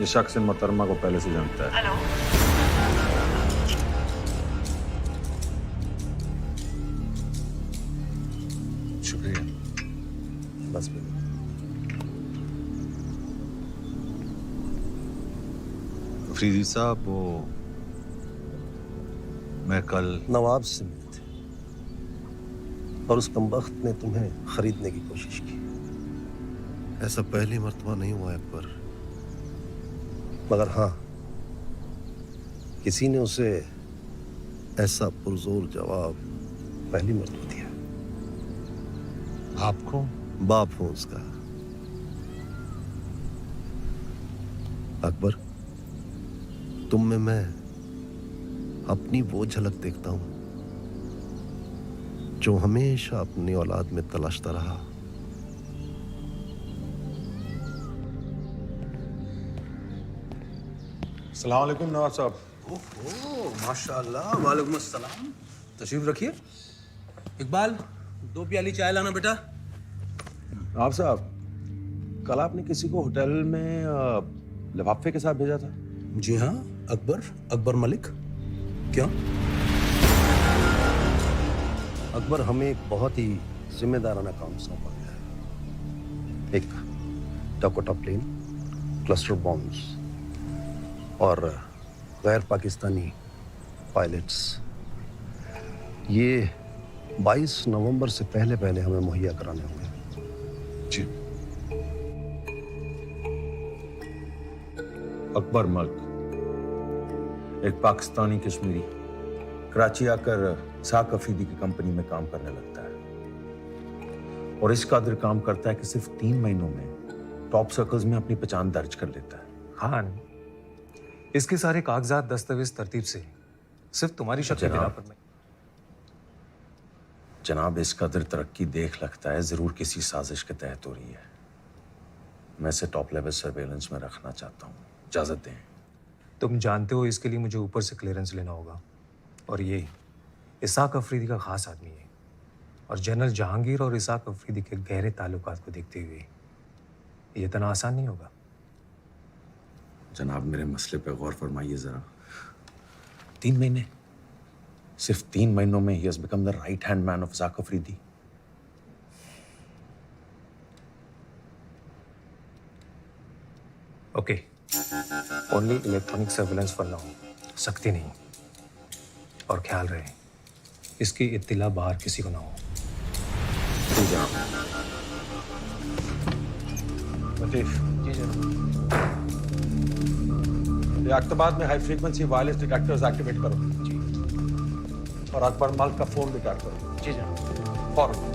ये शख्स इन मोहतरमा को पहले से जानता है। हेलो। शुक्रिया। बस अफरीदी साहब, वो मैं कल नवाब से मिले थे और उस कमबख्त ने तुम्हें खरीदने की कोशिश की। ऐसा पहली मर्तबा नहीं हुआ अकबर। मगर हाँ, किसी ने उसे ऐसा पुरजोर जवाब पहली मर्तबा दिया। आपको? बाप हूं उसका। अकबर, तुम में मैं अपनी वो झलक देखता हूं जो हमेशा अपनी औलाद में तलाशता रहा। अस्सलाम वालेकुम नवाब साहब। ओहो, माशाल्लाह। वालेकुम अस्सलाम। तशरीफ रखिए। इकबाल, 2 प्याली चाय लाना बेटा। नवाब साहब, कल आपने किसी को होटल में लिफाफे के साथ भेजा था। जी हाँ, अकबर मलिक। क्यों? अकबर, हमें एक बहुत ही जिम्मेदाराना काम सौंपा गया है। एक डकोटा प्लेन, क्लस्टर बॉम्ब्स और गैर पाकिस्तानी पायलट्स, ये 22 नवंबर से पहले हमें मुहैया कराने होंगे। जी। अकबर मलिक, एक पाकिस्तानी कश्मीरी, कराची आकर साक अफरीदी की कंपनी में काम करने लगता है और इस कदर काम करता है कि सिर्फ 3 महीनों में टॉप सर्कल्स में अपनी पहचान दर्ज कर लेता है। हाँ, इसके सारे कागजात दस्तावेज तरतीब से सिर्फ तुम्हारी शक्ल के बिना पर में। जनाब, इस कदर तरक्की देख लगता है जरूर किसी साजिश के तहत हो रही है। मैं इसे टॉप लेवल सर्वेलेंस में रखना चाहता हूँ। इजाजत दें। तुम जानते हो इसके लिए मुझे ऊपर से क्लियरेंस लेना होगा और ये इसाक अफरीदी का खास आदमी है और जनरल जहांगीर और इसाक अफरीदी के गहरे ताल्लुकात को देखते हुए ये इतना आसान नहीं होगा। जनाब, मेरे मसले पे गौर फरमाइए जरा। 3 महीने, सिर्फ 3 महीनों में ही has become the right hand man of Isaq Afridi. Okay, only electronic surveillance for now, सख्ती नहीं। और ख्याल रहे इसकी इत्तिला बाहर किसी को ना हो। जी जनाब। लतीफ, जी जनाब। ये अख्तबाद में high frequency wireless detectors activate करो। जी। और अकबर मलिक का फोन भी ट्रैक करो। जी जनाब। फौरन।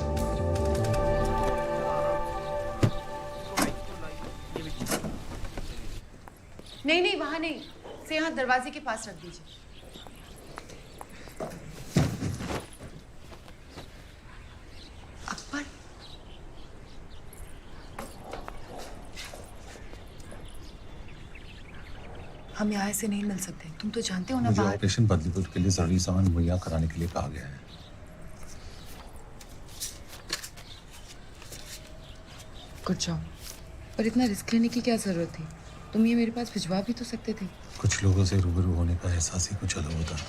नहीं, वहां नहीं, से यहाँ दरवाजे के पास रख दीजिए। अकबर, हम यहाँ से नहीं मिल सकते। तुम तो जानते हो ना, मुझे बाहर ऑपरेशन बदलीपुर के लिए जरूरी सामान मुहैया कराने के लिए कहा गया है। कुछ जाओ, पर इतना रिस्क लेने की क्या जरूरत थी? तुम ये मेरे पास भिजवा भी तो सकते थे। कुछ लोगों से रूबरू होने का एहसास ही कुछ अलग होता है।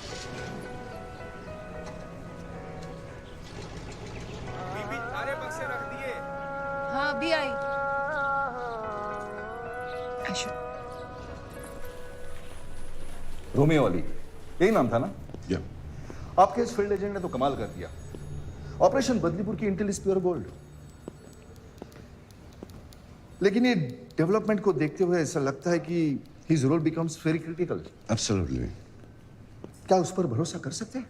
हाँ, अभी आई। आशु, रोमियो अली, यही नाम था ना? आपके इस फील्ड एजेंट ने तो कमाल कर दिया। ऑपरेशन बदलीपुर की इंटेल इज प्योर गोल्ड। लेकिन ये डेवलपमेंट को देखते हुए ऐसा लगता है कि his role becomes very critical. Absolutely. क्या उस पर भरोसा कर सकते हैं?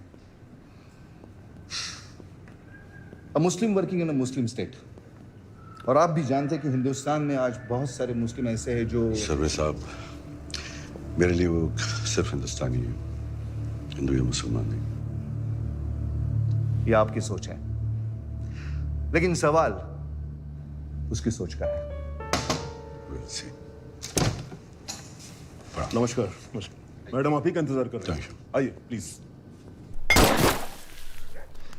अ मुस्लिम working in a Muslim state, और आप भी जानते हैं कि हिंदुस्तान में आज बहुत सारे मुस्लिम ऐसे हैं जो सर्वे साहब, मेरे लिए वो सिर्फ हिंदुस्तानी है, हिंदू या मुसलमान नहीं। ये आपकी सोच है, लेकिन सवाल उसकी सोच का है। नमस्कार। मैडम आप ही का इंतजार कर रहे हैं, आइए प्लीज।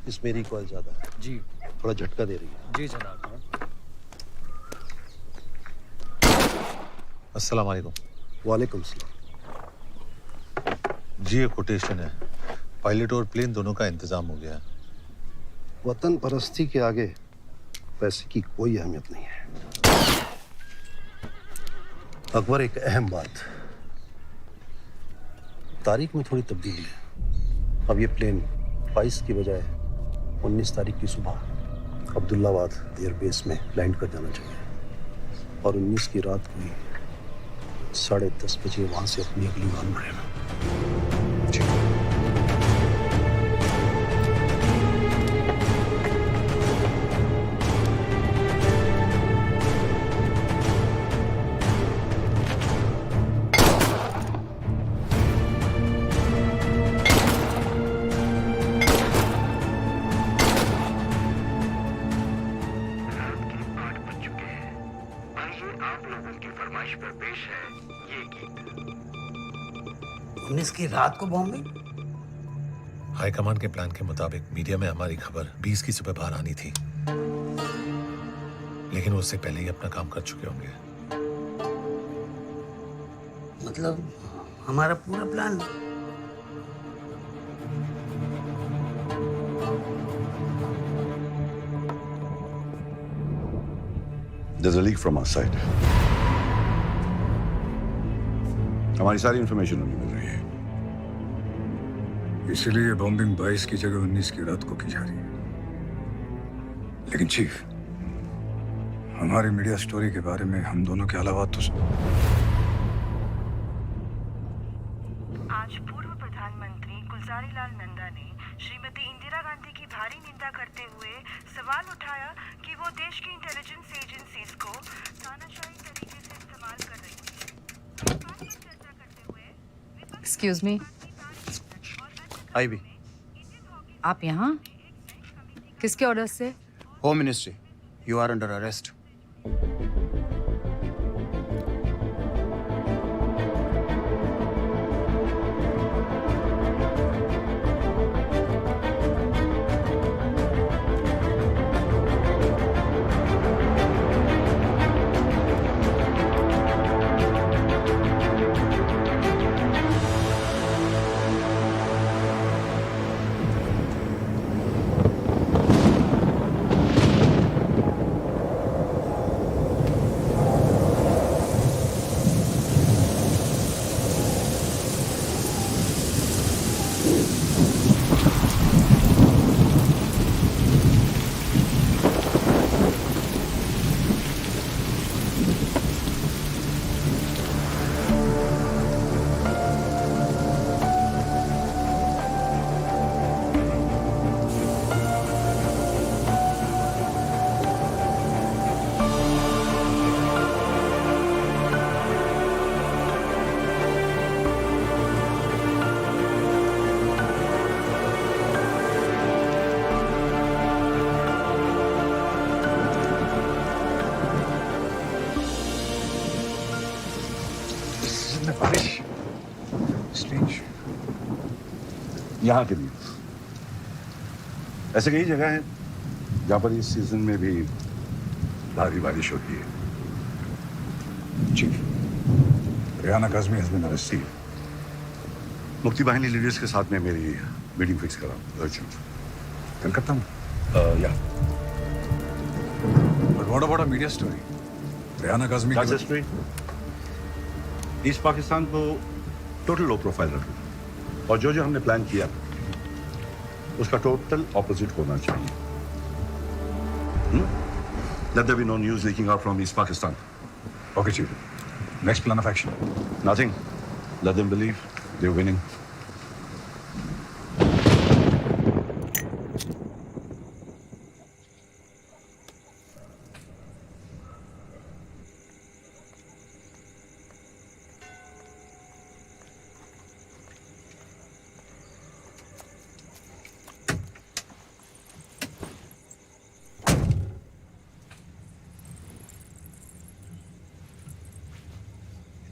इसमें रिकॉइल ज्यादा है जी, थोड़ा झटका दे रही है। जी जनाब। अस्सलाम वालेकुम। वालेकुम सलाम। जी ये कोटेशन है, पायलट और प्लेन दोनों का इंतजाम हो गया है। वतन परस्ती के आगे पैसे की कोई अहमियत नहीं है। अकबर, एक अहम बात, तारीख में थोड़ी तब्दीली है। अब ये प्लेन 22 की बजाय 19 तारीख की सुबह अब्दुल्लाबाद एयरबेस में लैंड कर जाना चाहिए, और 19 की रात को ही 10:30 बजे वहां से अपनी अगली उड़ान भरेगा। की रात को बॉम्बे। हाईकमान के प्लान के मुताबिक मीडिया में हमारी खबर 20 की सुबह बाहर आनी थी, लेकिन वो उससे पहले ही अपना काम कर चुके होंगे। मतलब हमारा पूरा plan. There's a leak from our side. हमारी सारी इंफॉर्मेशन उन्हें मिल रही है, इसीलिए बॉम्बिंग 22 की जगह 19 की रात को की जा रही है। लेकिन चीफ, हमारी मीडिया स्टोरी के बारे में हम दोनों के अलावा तो आज पूर्व प्रधानमंत्री गुलजारी लाल नंदा ने श्रीमती इंदिरा गांधी की भारी निंदा करते हुए सवाल उठाया कि वो देश की इंटेलिजेंस एजेंसीज को तानाशाही तरीके से इस्तेमाल कर रही थी। एक्सक्यूज मी, आई भी। आप यहाँ किसके ऑर्डर से? Home ministry, you are under arrest. यहाँ के लिए ऐसे कई जगह हैं जहाँ पर इस सीजन में भी भारी बारिश होती है। Chief, Riyana Kazmi has been arrested. Mukti Bahini leaders के साथ में मेरी मीटिंग फिक्स करा, अर्जेंट। कलकत्ता में? या। But what about a media story? Riyana Kazmi That's history. East Pakistan को टोटल लो प्रोफाइल रखना, और जो जो हमने प्लान किया उसका टोटल ऑपोजिट होना चाहिए। Let there be no news leaking out from East Pakistan. Okay, Chief. Next plan of action. Nothing. Let them believe they're winning.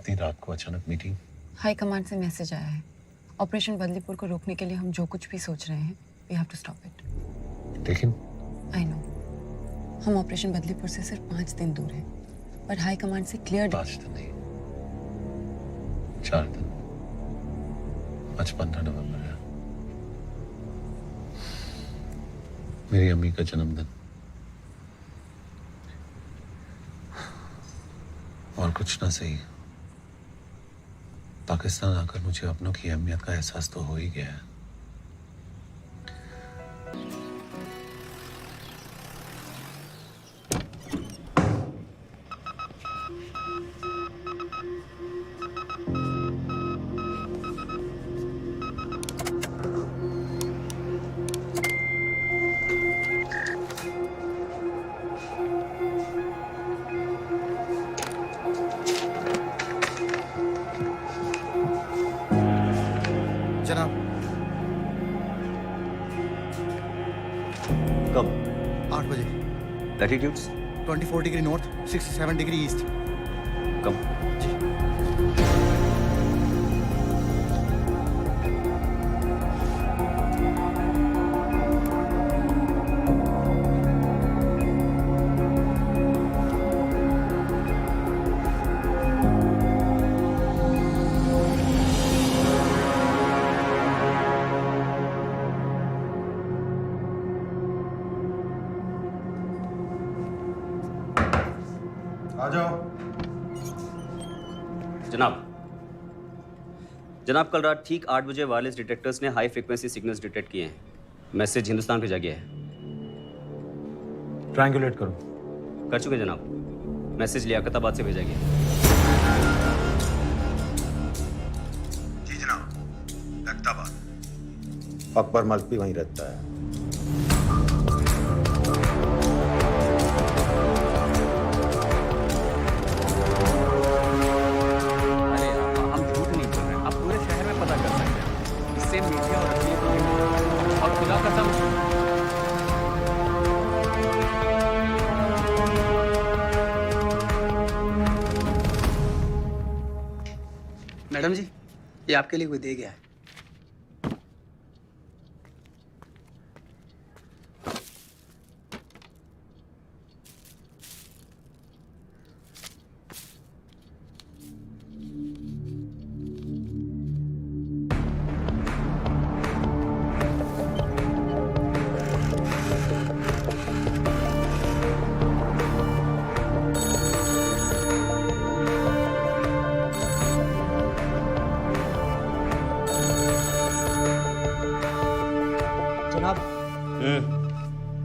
इतनी रात को अचानक मीटिंग? हाई कमांड से मैसेज आया है। ऑपरेशन बदलीपुर को रोकने के लिए हम जो कुछ भी सोच रहे हैं, we have to stop it. लेकिन आई नो, हम ऑपरेशन बदलीपुर से सिर्फ 5 दिन दूर हैं, पर हाई कमांड से क्लियर 5 दिन नहीं, 4 दिन। आज 15 नवंबर है, मेरी अम्मी का जन्मदिन। और कुछ ना सही, पाकिस्तान आकर मुझे अपनों की अहमियत का एहसास तो हो ही गया है। जनाब, कब? 8 बजे। Latitudes? 24 degree north, 67 degree east. Come. आ जाओ। जनाब, कल रात ठीक 8 बजे वायरलेस डिटेक्टर्स ने हाई फ्रीक्वेंसी सिग्नल्स डिटेक्ट किए हैं। मैसेज हिंदुस्तान भेजा गया है। ट्रायंगुलेट करो। कर चुके जनाब। मैसेज लियाकताबाद से भेजा गया। जी जनाब, लखताबाद। अकबर मल्क भी वहीं रहता है। मैडम जी, ये आपके लिए कोई दे गया है।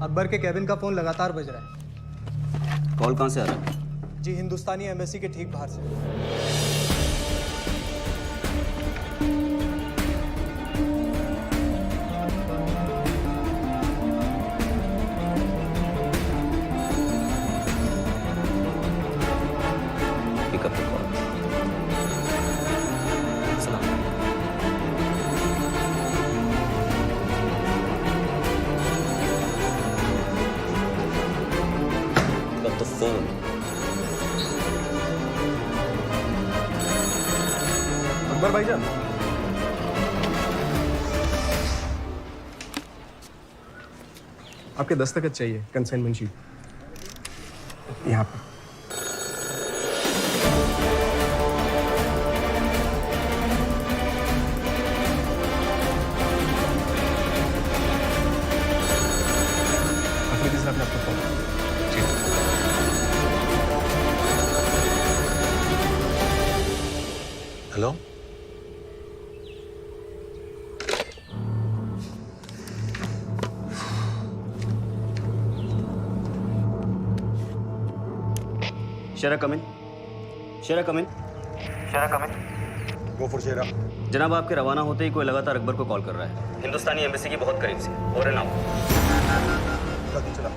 अकबर के कैबिन का फोन लगातार बज रहा है। कॉल कहाँ से आ रहा है? जी, हिंदुस्तानी एम्बेसी के ठीक बाहर से। Pick up the call. सलाम। The phone. अकबर भाईजान, आपके दस्तखत चाहिए, कंसाइनमेंट शीट यहाँ पर। अफरीदी साहब ने आपको phone. Hello, Shera come in. Shera come in. Go for Shera. जनाब, आपके रवाना होते ही कोई लगातार अकबर को कॉल कर रहा है, हिंदुस्तानी एम्बेसी की बहुत करीब से। Over and out. चला।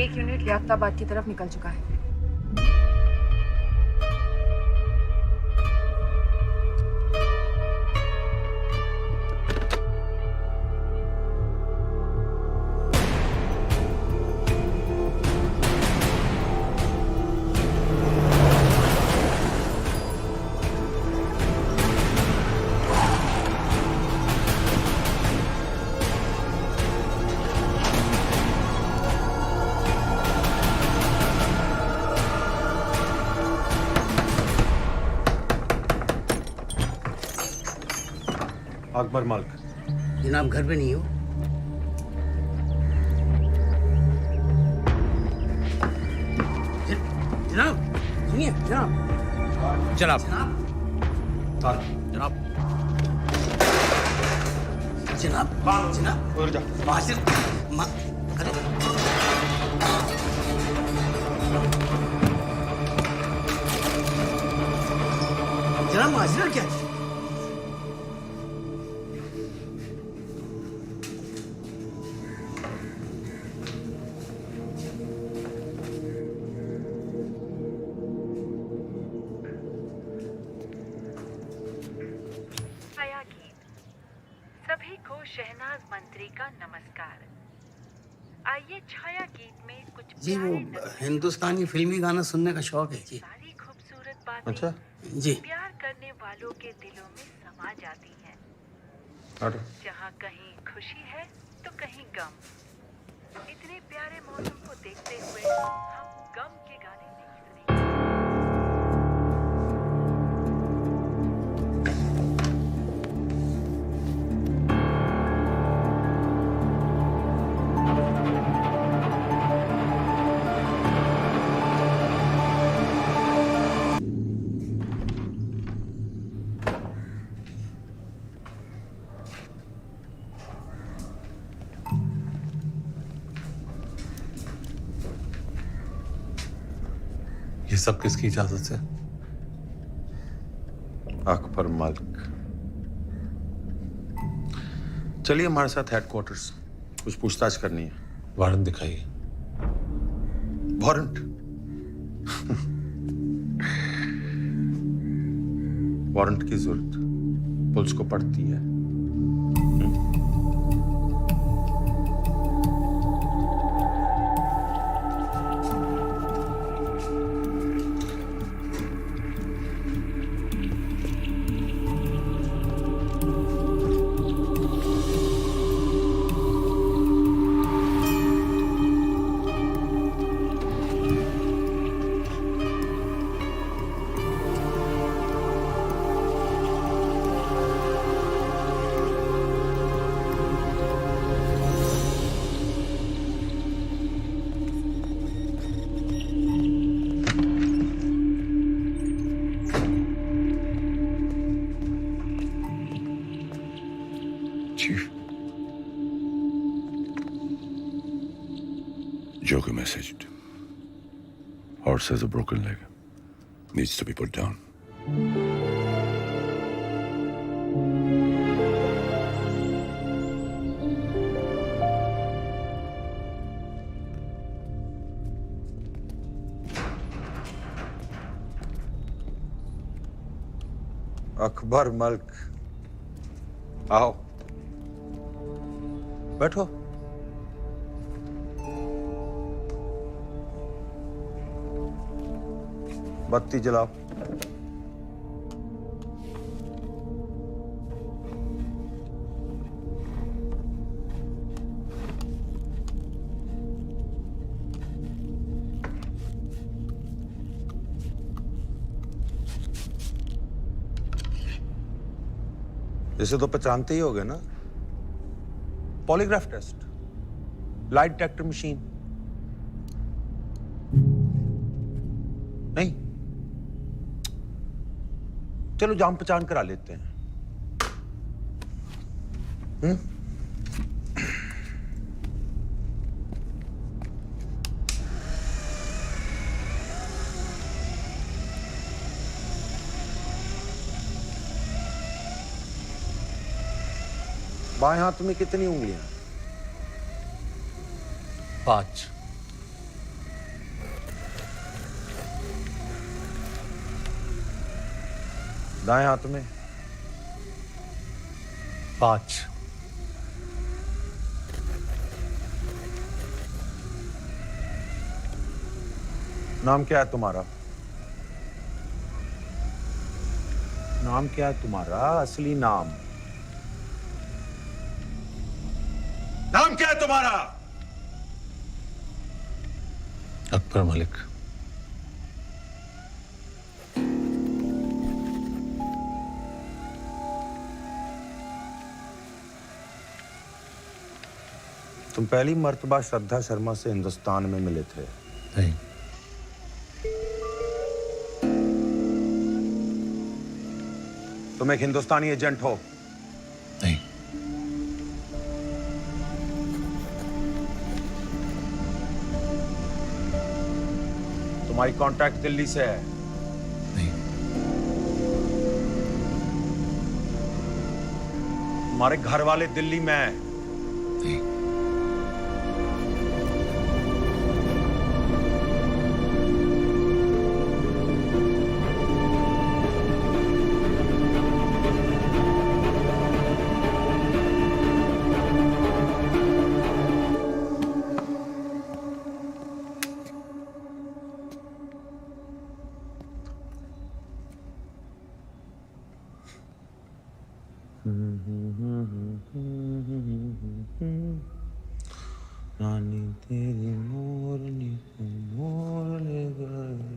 एक यूनिट लियाकताबाद की तरफ निकल चुका है। अकबर मल्क। जनाब घर पे नहीं हो? जनाब सुनिए जनाब। जनाब जनाब जनाब जनाब उधर जा। माजिर अरे जनाब माजिर क्या है? सभी को शहनाज मंत्री का नमस्कार। आइए छाया गीत में कुछ जी वो हिंदुस्तानी फिल्मी गाना सुनने का शौक है जी। सारी खूबसूरत बातें अच्छा जी। प्यार करने वालों के दिलों में समा जाती हैं। जहाँ कहीं खुशी है तो कहीं गम। इतने प्यारे मौसम को देखते हुए हम गम के गाने नहीं सुनेंगे। ये सब किसकी इजाजत से? अकबर मल्क। चलिए हमारे साथ हेडक्वार्टर्स, कुछ पूछताछ करनी है। वारंट दिखाइए। वारंट? वारंट की जरूरत पुलिस को पड़ती है। Joker messaged. Horse has a broken leg. Needs to be put down. Akbar मल्क, आओ बैठो। बत्ती जलाओ। इसे तो पहचानते ही होगे ना? Polygraph test, light detector machine. नहीं, चलो जान पहचान करा लेते हैं। बाएं हाथ में कितनी उंगलियां? 5। दाएं हाथ में? 5। नाम क्या है तुम्हारा? नाम क्या है तुम्हारा? असली नाम नाम क्या है तुम्हारा? अकबर मलिक। तुम पहली मर्तबा श्रद्धा शर्मा से हिंदुस्तान में मिले थे? नहीं। तुम एक हिंदुस्तानी एजेंट हो? नहीं। तुम्हारी कॉन्ट्रैक्ट दिल्ली से है? नहीं। तुम्हारे घर वाले दिल्ली में हैं? नहीं। रानी तेरी मोरनी को मोर ले गए।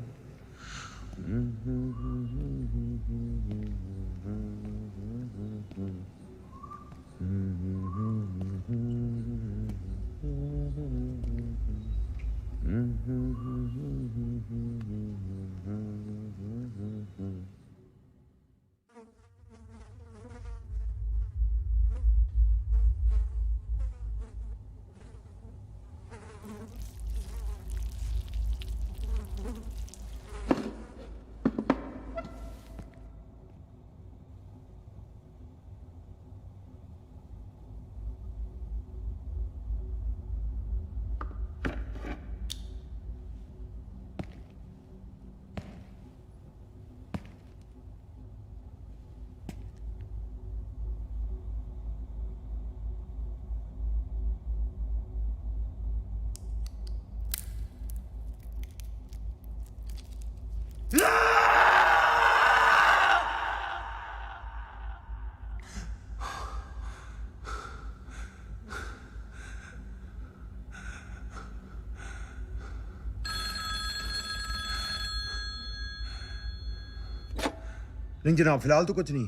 नहीं जनाब, फिलहाल तो कुछ नहीं,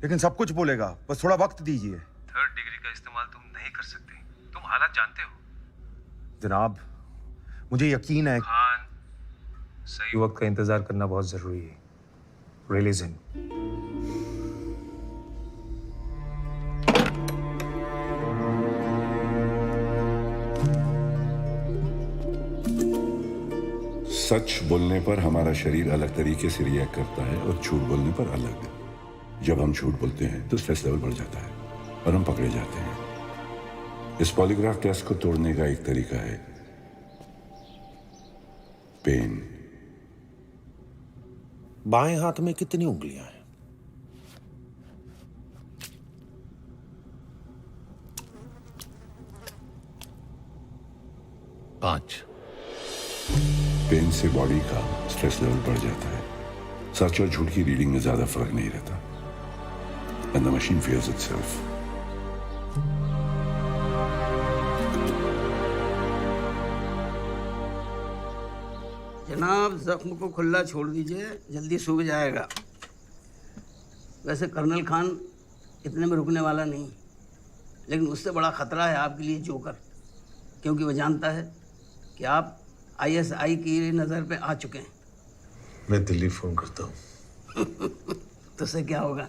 लेकिन सब कुछ बोलेगा, बस थोड़ा वक्त दीजिए। 3rd डिग्री का इस्तेमाल तुम नहीं कर सकते, तुम हालात जानते हो। जनाब, मुझे यकीन है। खान, सही वक्त का इंतजार करना बहुत जरूरी है। Release him. सच बोलने पर हमारा शरीर अलग तरीके से रिएक्ट करता है और झूठ बोलने पर अलग। जब हम झूठ बोलते हैं तो स्ट्रेस लेवल बढ़ जाता है और हम पकड़े जाते हैं। इस पॉलीग्राफ टेस्ट को तोड़ने का एक तरीका है पेन। बाएं हाथ में कितनी उंगलियां हैं? 5। पेन से बॉडी का स्ट्रेस लेवल बढ़ जाता है। सच और झूठ की रीडिंग में ज्यादा फर्क नहीं रहता। And the machine feels itself. जनाब, जख्म को खुला छोड़ दीजिए, जल्दी सूख जाएगा। वैसे कर्नल खान इतने में रुकने वाला नहीं, लेकिन उससे बड़ा खतरा है आपके लिए जोकर, क्योंकि वह जानता है कि आप ISI की नज़र पे आ चुके हैं। मैं दिल्ली फोन करता हूँ। तो उससे क्या होगा?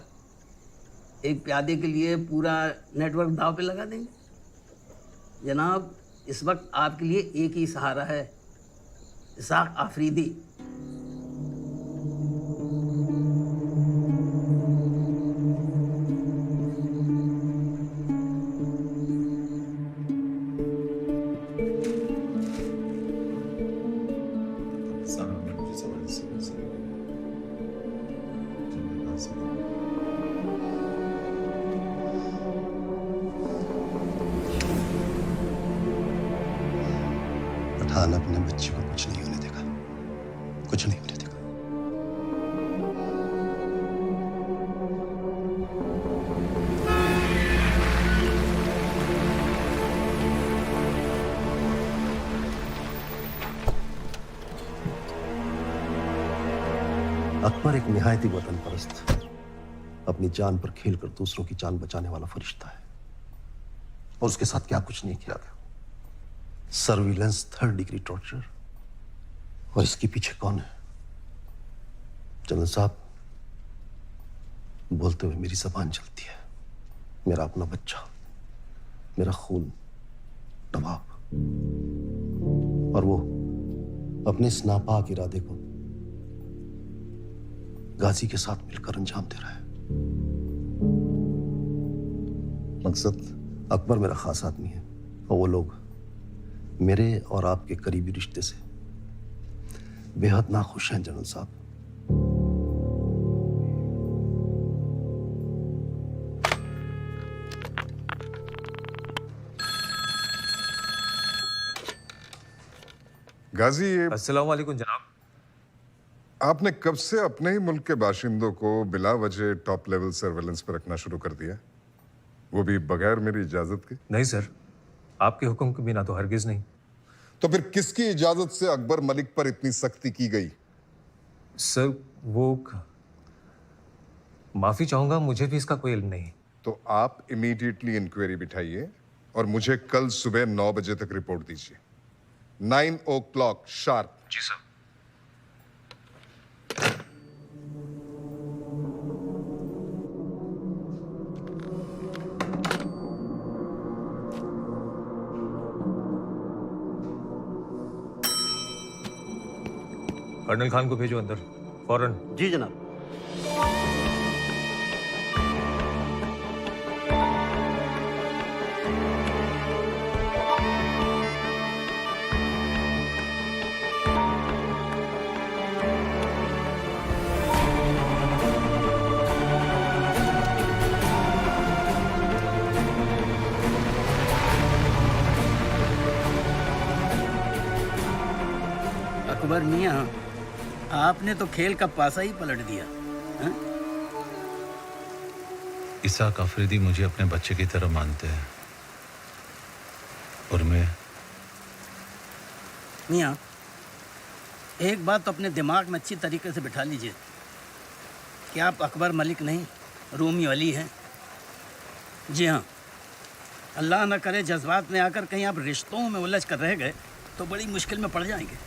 एक प्यादे के लिए पूरा नेटवर्क दाव पे लगा देंगे। जनाब, इस वक्त आपके लिए एक ही सहारा है, इसाक आफरीदी। खान अपने बच्चे को कुछ नहीं होने देगा, कुछ नहीं होने देगा। अकबर एक निहायती वतन परस्त, अपनी जान पर खेलकर दूसरों की जान बचाने वाला फरिश्ता है, और उसके साथ क्या कुछ नहीं किया गया। सर्विलेंस, 3rd डिग्री टॉर्चर, और इसके पीछे कौन है? जनरल साहब, बोलते हुए मेरी जबान चलती है। मेरा अपना बच्चा, मेरा खून, नवाब, और वो अपने इस नापाक इरादे को गाजी के साथ मिलकर अंजाम दे रहा है। मकसद, अकबर मेरा खास आदमी है, और वो लोग मेरे और आपके करीबी रिश्ते से बेहद नाखुश हैं जनरल साहब। गाजी, ये अस्सलाम वालेकुम जनाब। आपने कब से अपने ही मुल्क के बाशिंदों को बिला वजह टॉप लेवल सर्वेलेंस पर रखना शुरू कर दिया, वो भी बगैर मेरी इजाजत के? नहीं सर, आपके हुक्म के बिना तो हरगिज नहीं। तो फिर किसकी इजाजत से अकबर मलिक पर इतनी सख्ती की गई? सर वो माफी चाहूंगा, मुझे भी इसका कोई इल्म नहीं। तो आप इमीडिएटली इंक्वायरी बिठाइए और मुझे कल सुबह 9 बजे तक रिपोर्ट दीजिए। 9 o'clock शार्प। जी सर। कर्नल खान को भेजो अंदर फौरन। जी जनाब। अकबर मियां, आपने तो खेल का पासा ही पलट दिया। हा? इसाक अफरीदी मुझे अपने बच्चे की तरह मानते हैं, और मैं। मियां, एक बात तो अपने दिमाग में अच्छी तरीके से बिठा लीजिए कि आप अकबर मलिक नहीं, रोमी अली हैं। जी हाँ, अल्लाह न करे जज्बात में आकर कहीं आप रिश्तों में उलझ कर रह गए तो बड़ी मुश्किल में पड़ जाएंगे।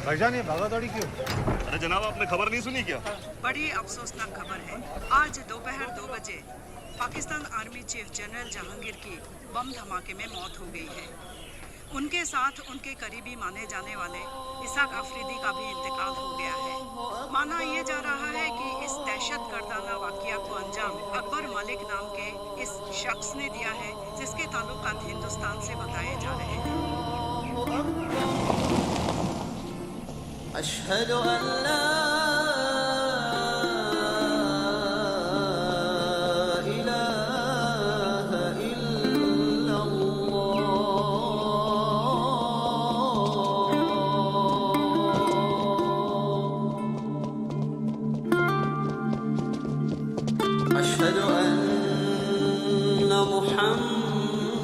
भाईजान, ये भागा दौड़ी क्यों? अरे जनाब, आपने खबर नहीं सुनी क्या? बड़ी अफसोसनाक खबर है। आज दोपहर 2 बजे Pakistan army chief general Jahangir की बम धमाके में मौत हो गई है। उनके साथ उनके करीबी माने जाने वाले इसाक अफरीदी का भी इंतकाल हो गया है। माना यह जा रहा है कि इस दहशत गर्दाना वाकया को अंजाम अकबर मलिक नाम के इस शख्स ने दिया है, जिसके ताल्लुकात हिंदुस्तान से बताए जा रहे हैं। अशहदु अल्ला इलाहा इल्लल्लाह, अशहदु अन्ना मुहम्मदर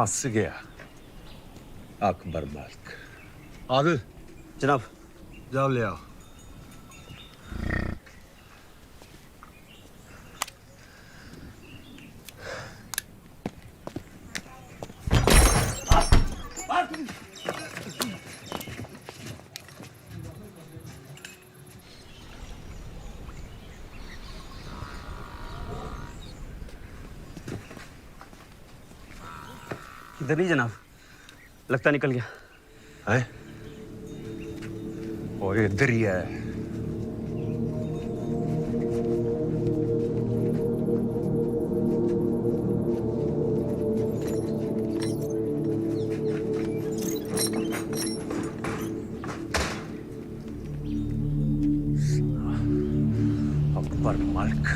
फंस गया अकबर मलिक। आदिल जनाब, जाओ ले आओ। इधर नहीं जनाब, लगता निकल गया है। और इधर ही है। अकबर मलिक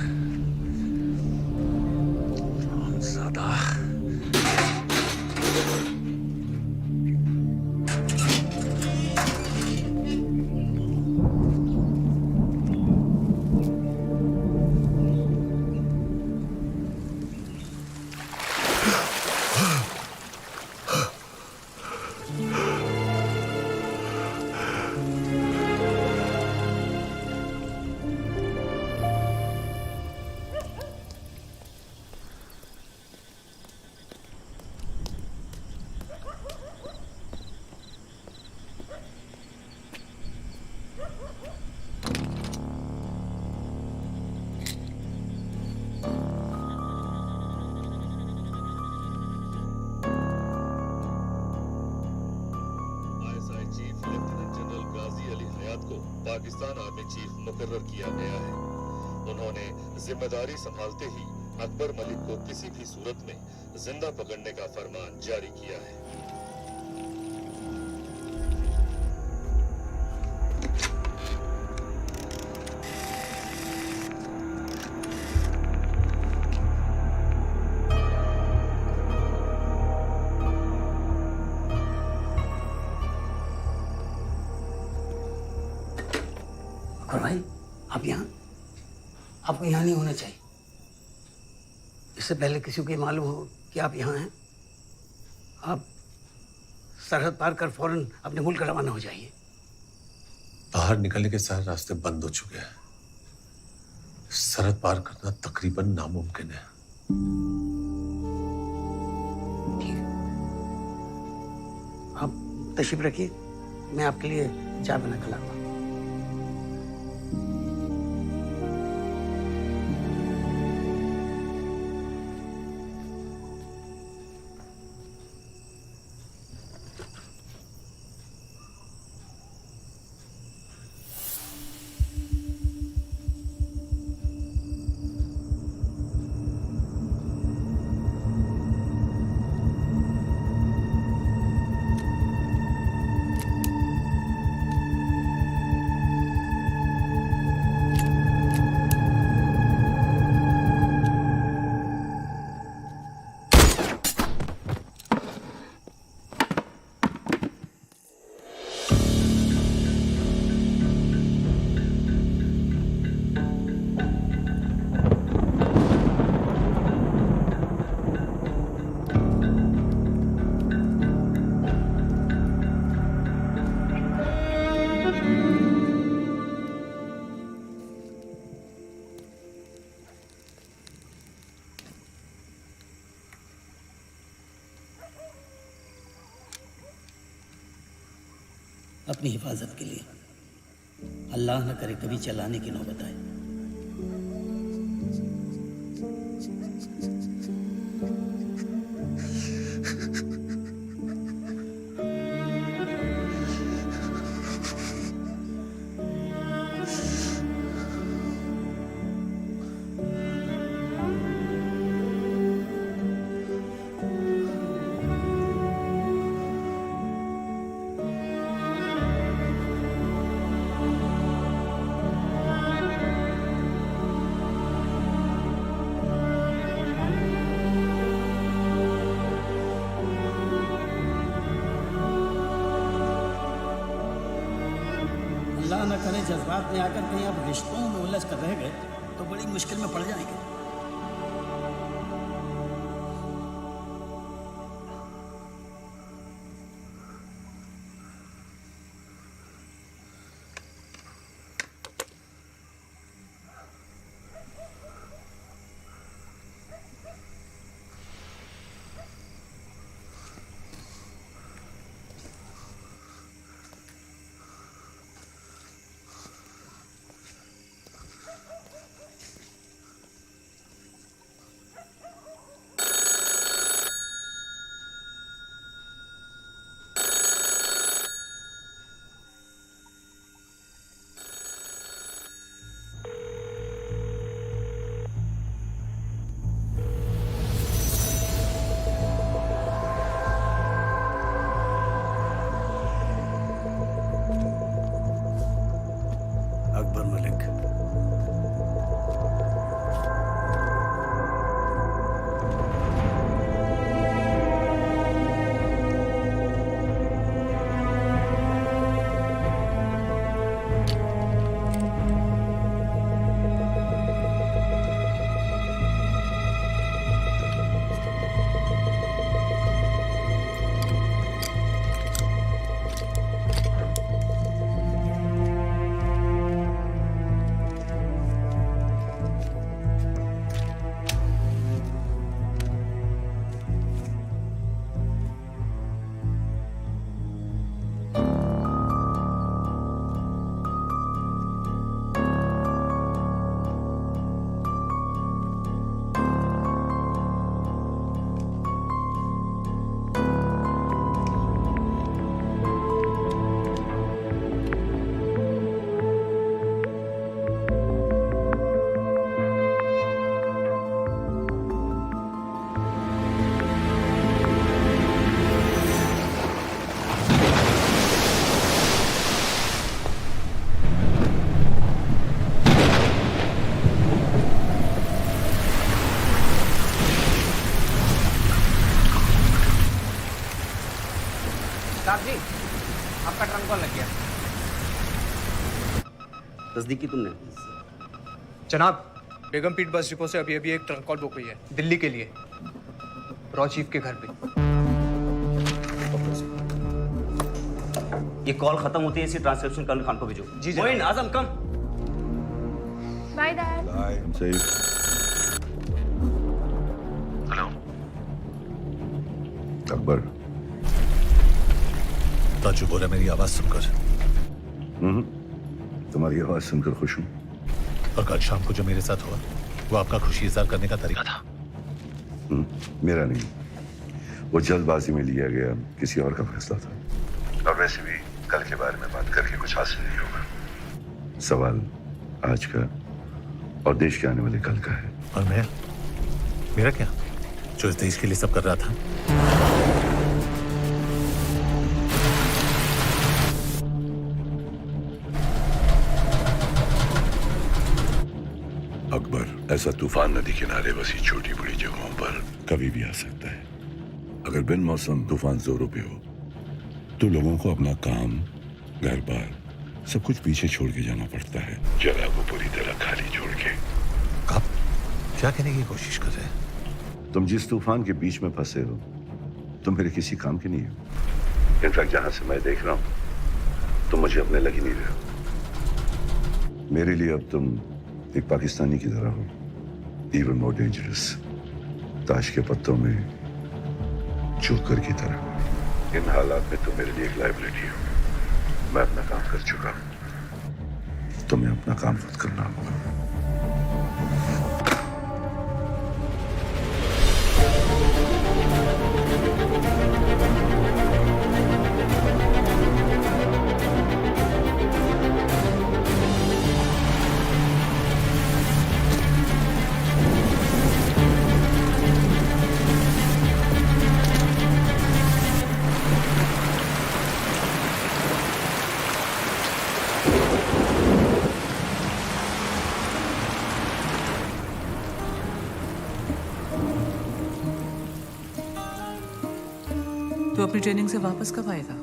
हरामजादा। पाकिस्तान आर्मी चीफ मुकर्रर किया गया है। उन्होंने जिम्मेदारी संभालते ही अकबर मलिक को किसी भी सूरत में जिंदा पकड़ने का फरमान जारी किया है। अकबर भाई, आप यहाँ, आपको यहाँ नहीं होना चाहिए। इससे पहले किसी को ये मालूम हो कि आप यहाँ हैं, आप सरहद पार कर फौरन अपने मुल्क रवाना हो जाइए। बाहर निकलने के सारे रास्ते बंद हो चुके हैं। सरहद पार करना तकरीबन नामुमकिन है। ठीक है, आप तशरीफ रखिए, मैं आपके लिए चाय बना कर लाऊंगा। अपनी हिफाजत के लिए अल्लाह न करे कभी चलाने की नौबत आए। अल्लाह न करे जज्बात में आकर कहीं आप रिश्तों में उलझ कर रह गए तो बड़ी मुश्किल में पड़ जाएंगे। अकबर मलिक। साहब जी, आपका ट्रंक कॉल लग गया। तस्दीक की तुमने? जनाब, बेगम पीट बस डिपो से अभी अभी एक ट्रंक कॉल बुक हुई है दिल्ली के लिए, रॉ चीफ के घर पे। ये कॉल खत्म होती है, इसी ट्रांसक्रिप्शन कर्नल खान को भेजो। जी Moin, Azam come. Bye dad. Bye सही। हेलो अकबर। ताजु बोला मेरी आवाज सुनकर। तुम्हारी आवाज सुनकर खुश हूँ। और कल शाम को जो मेरे साथ हुआ वो आपका खुशी इजहार करने का तरीका था। मेरा नहीं, वो जल्दबाजी में लिया गया किसी और का फैसला था। और वैसे भी कल के बारे में बात करके कुछ हासिल नहीं होगा। सवाल आज का और देश के आने वाले कल का है। और मैं, मेरा क्या, जो इस देश के लिए सब कर रहा था। अकबर, ऐसा तूफान नदी किनारे बसी छोटी बड़ी जगहों पर कभी भी आ सकता है। अगर बिन मौसम तूफान जोरों पे हो तो लोगों को अपना काम, घर बार सब कुछ पीछे छोड़ के जाना पड़ता है, जगह को पूरी तरह खाली छोड़ के। आप क्या कहने की कोशिश कर रहे हैं? तुम जिस तूफान के बीच में फंसे हो तुम मेरे किसी काम की नहीं हो। इनफैक्ट जहां से मैं देख रहा हूं तुम मुझे अपने लग ही नहीं रहे हो। मेरे लिए अब तुम एक पाकिस्तानी की तरह हो, इवन मोर डेंजरस, ताश के पत्तों में जोकर की तरह। इन हालात में तुम मेरे लिए एक लाइबिलिटी हो। मैं अपना काम कर चुका हूं, तुम्हें अपना काम खुद करना होगा। तो अपनी ट्रेनिंग से वापस कब आएगा?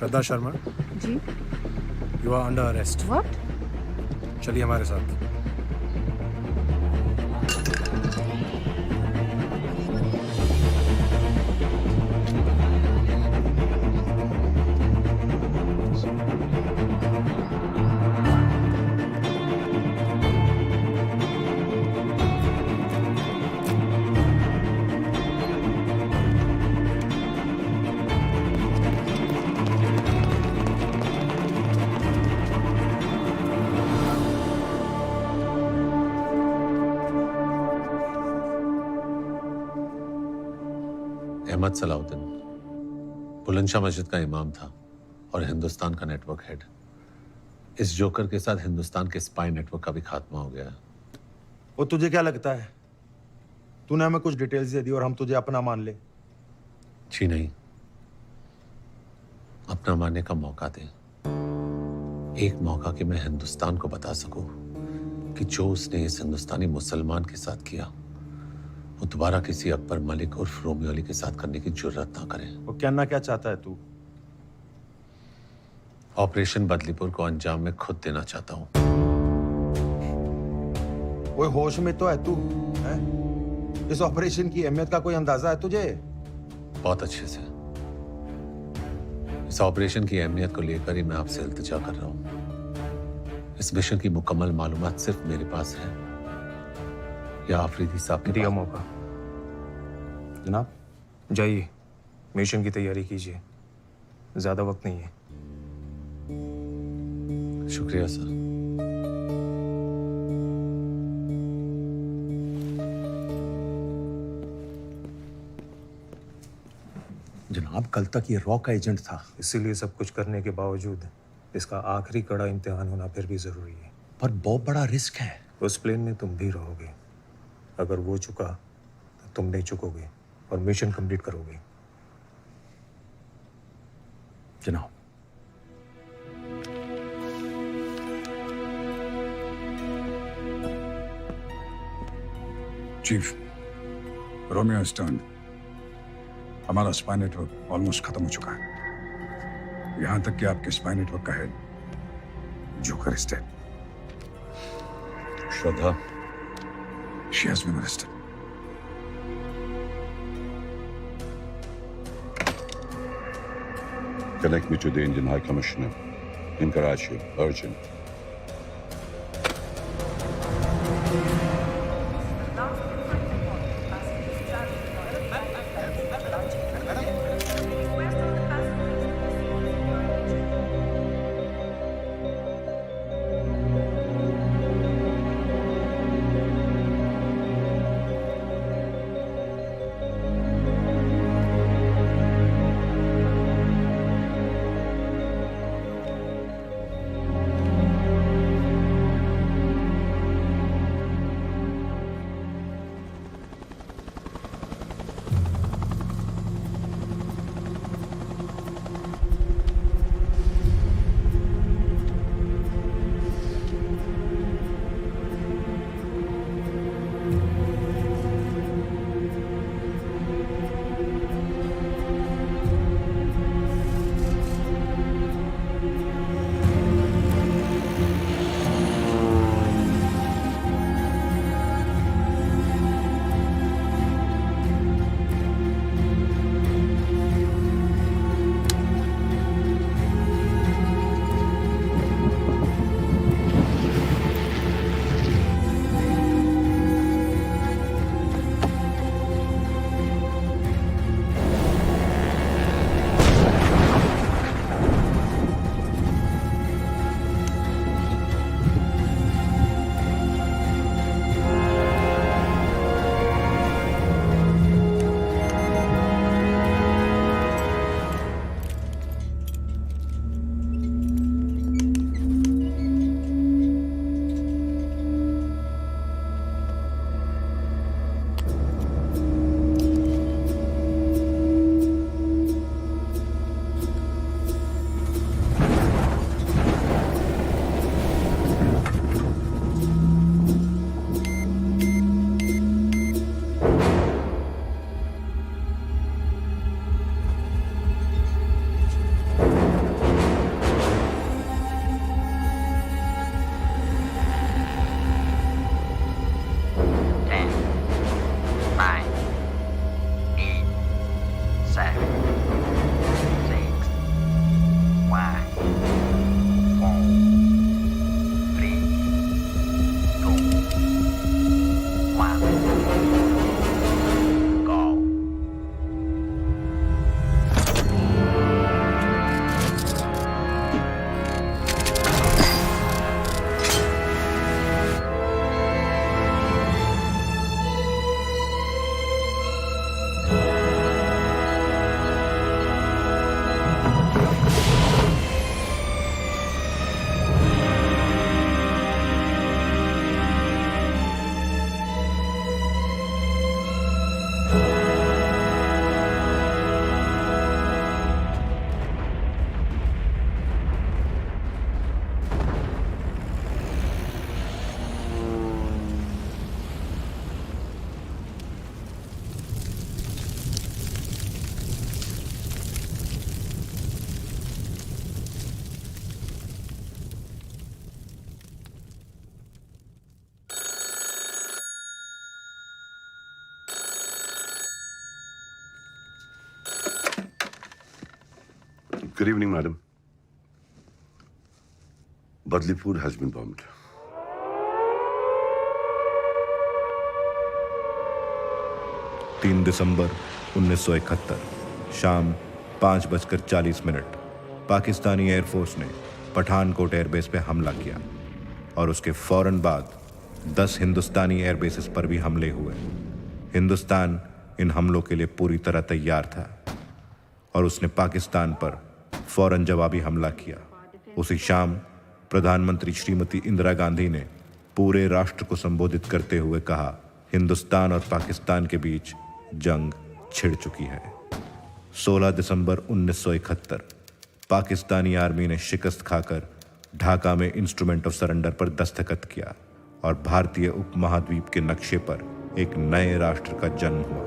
Shraddha Sharma ji you are under arrest what चलिए हमारे साथ अहमद सलाउद्दीन बुलंदशाह मस्जिद का इमाम था और हिंदुस्तान का नेटवर्क हेड। इस जोकर के साथ हिंदुस्तान के स्पाई नेटवर्क का भी खात्मा हो गया। और तुझे क्या लगता है तूने हमें कुछ डिटेल्स दे दी और हम तुझे अपना मान ले? जी नहीं, अपना मानने का मौका दे, एक मौका कि मैं हिंदुस्तान को बता सकूं कि जो उसने इस हिंदुस्तानी मुसलमान के साथ किया वो दोबारा किसी अकबर मलिक और रोमियो अली के साथ करने की जुर्रत ना करे। वो कहना क्या चाहता है तू? ऑपरेशन बदलीपुर को अंजाम मैं खुद देना चाहता हूं। वो होश में तो है तू है? इस ऑपरेशन की अहमियत का कोई अंदाजा है तुझे? बहुत अच्छे से। इस ऑपरेशन की अहमियत को लेकर ही मैं आपसे इल्तिजा कर रहा हूं। इस मिशन की मुकम्मल मालूमात सिर्फ मेरे पास है या आफरीदी साहब ने दिया मौका। जनाब जाइए, मिशन की तैयारी कीजिए, ज्यादा वक्त नहीं है। शुक्रिया सर। जनाब कल तक ये रॉ का एजेंट था। इसीलिए सब कुछ करने के बावजूद इसका आखिरी कड़ा इम्तिहान होना फिर भी जरूरी है। पर बहुत बड़ा रिस्क है। उस प्लेन में तुम भी रहोगे। अगर वो चुका तो तुम नहीं चुकोगे और मिशन कंप्लीट करोगे। जनाब चीफ, रोमियो स्टर्न, हमारा स्पाई नेटवर्क ऑलमोस्ट खत्म हो चुका है। यहां तक कि आपके स्पाई नेटवर्क का head joker is dead. Shraddha, she has been arrested. Connect me to the Indian High Commissioner in Karachi, urgent. Good evening, madam. Badlipur has been bombed. December 1971 शाम 5:40 पाकिस्तानी एयरफोर्स ने पठानकोट एयरबेस पे हमला किया और उसके फौरन बाद 10 हिंदुस्तानी एयरबेसेस पर भी हमले हुए। हिंदुस्तान इन हमलों के लिए पूरी तरह तैयार था और उसने पाकिस्तान पर फौरन जवाबी हमला किया। उसी शाम प्रधानमंत्री श्रीमती इंदिरा गांधी ने पूरे राष्ट्र को संबोधित करते हुए कहा, हिंदुस्तान और पाकिस्तान के बीच जंग छिड़ चुकी है। 16 दिसंबर 1971 पाकिस्तानी आर्मी ने शिकस्त खाकर ढाका में इंस्ट्रूमेंट ऑफ सरेंडर पर दस्तखत किया और भारतीय उपमहाद्वीप के नक्शे पर एक नए राष्ट्र का जन्म हुआ,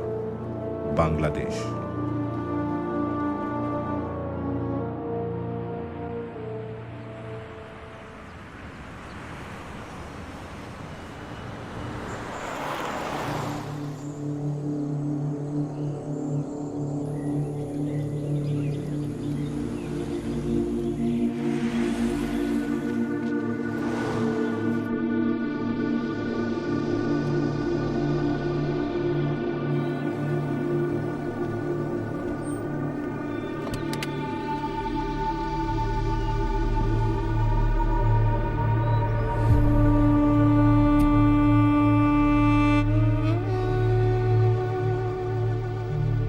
बांग्लादेश।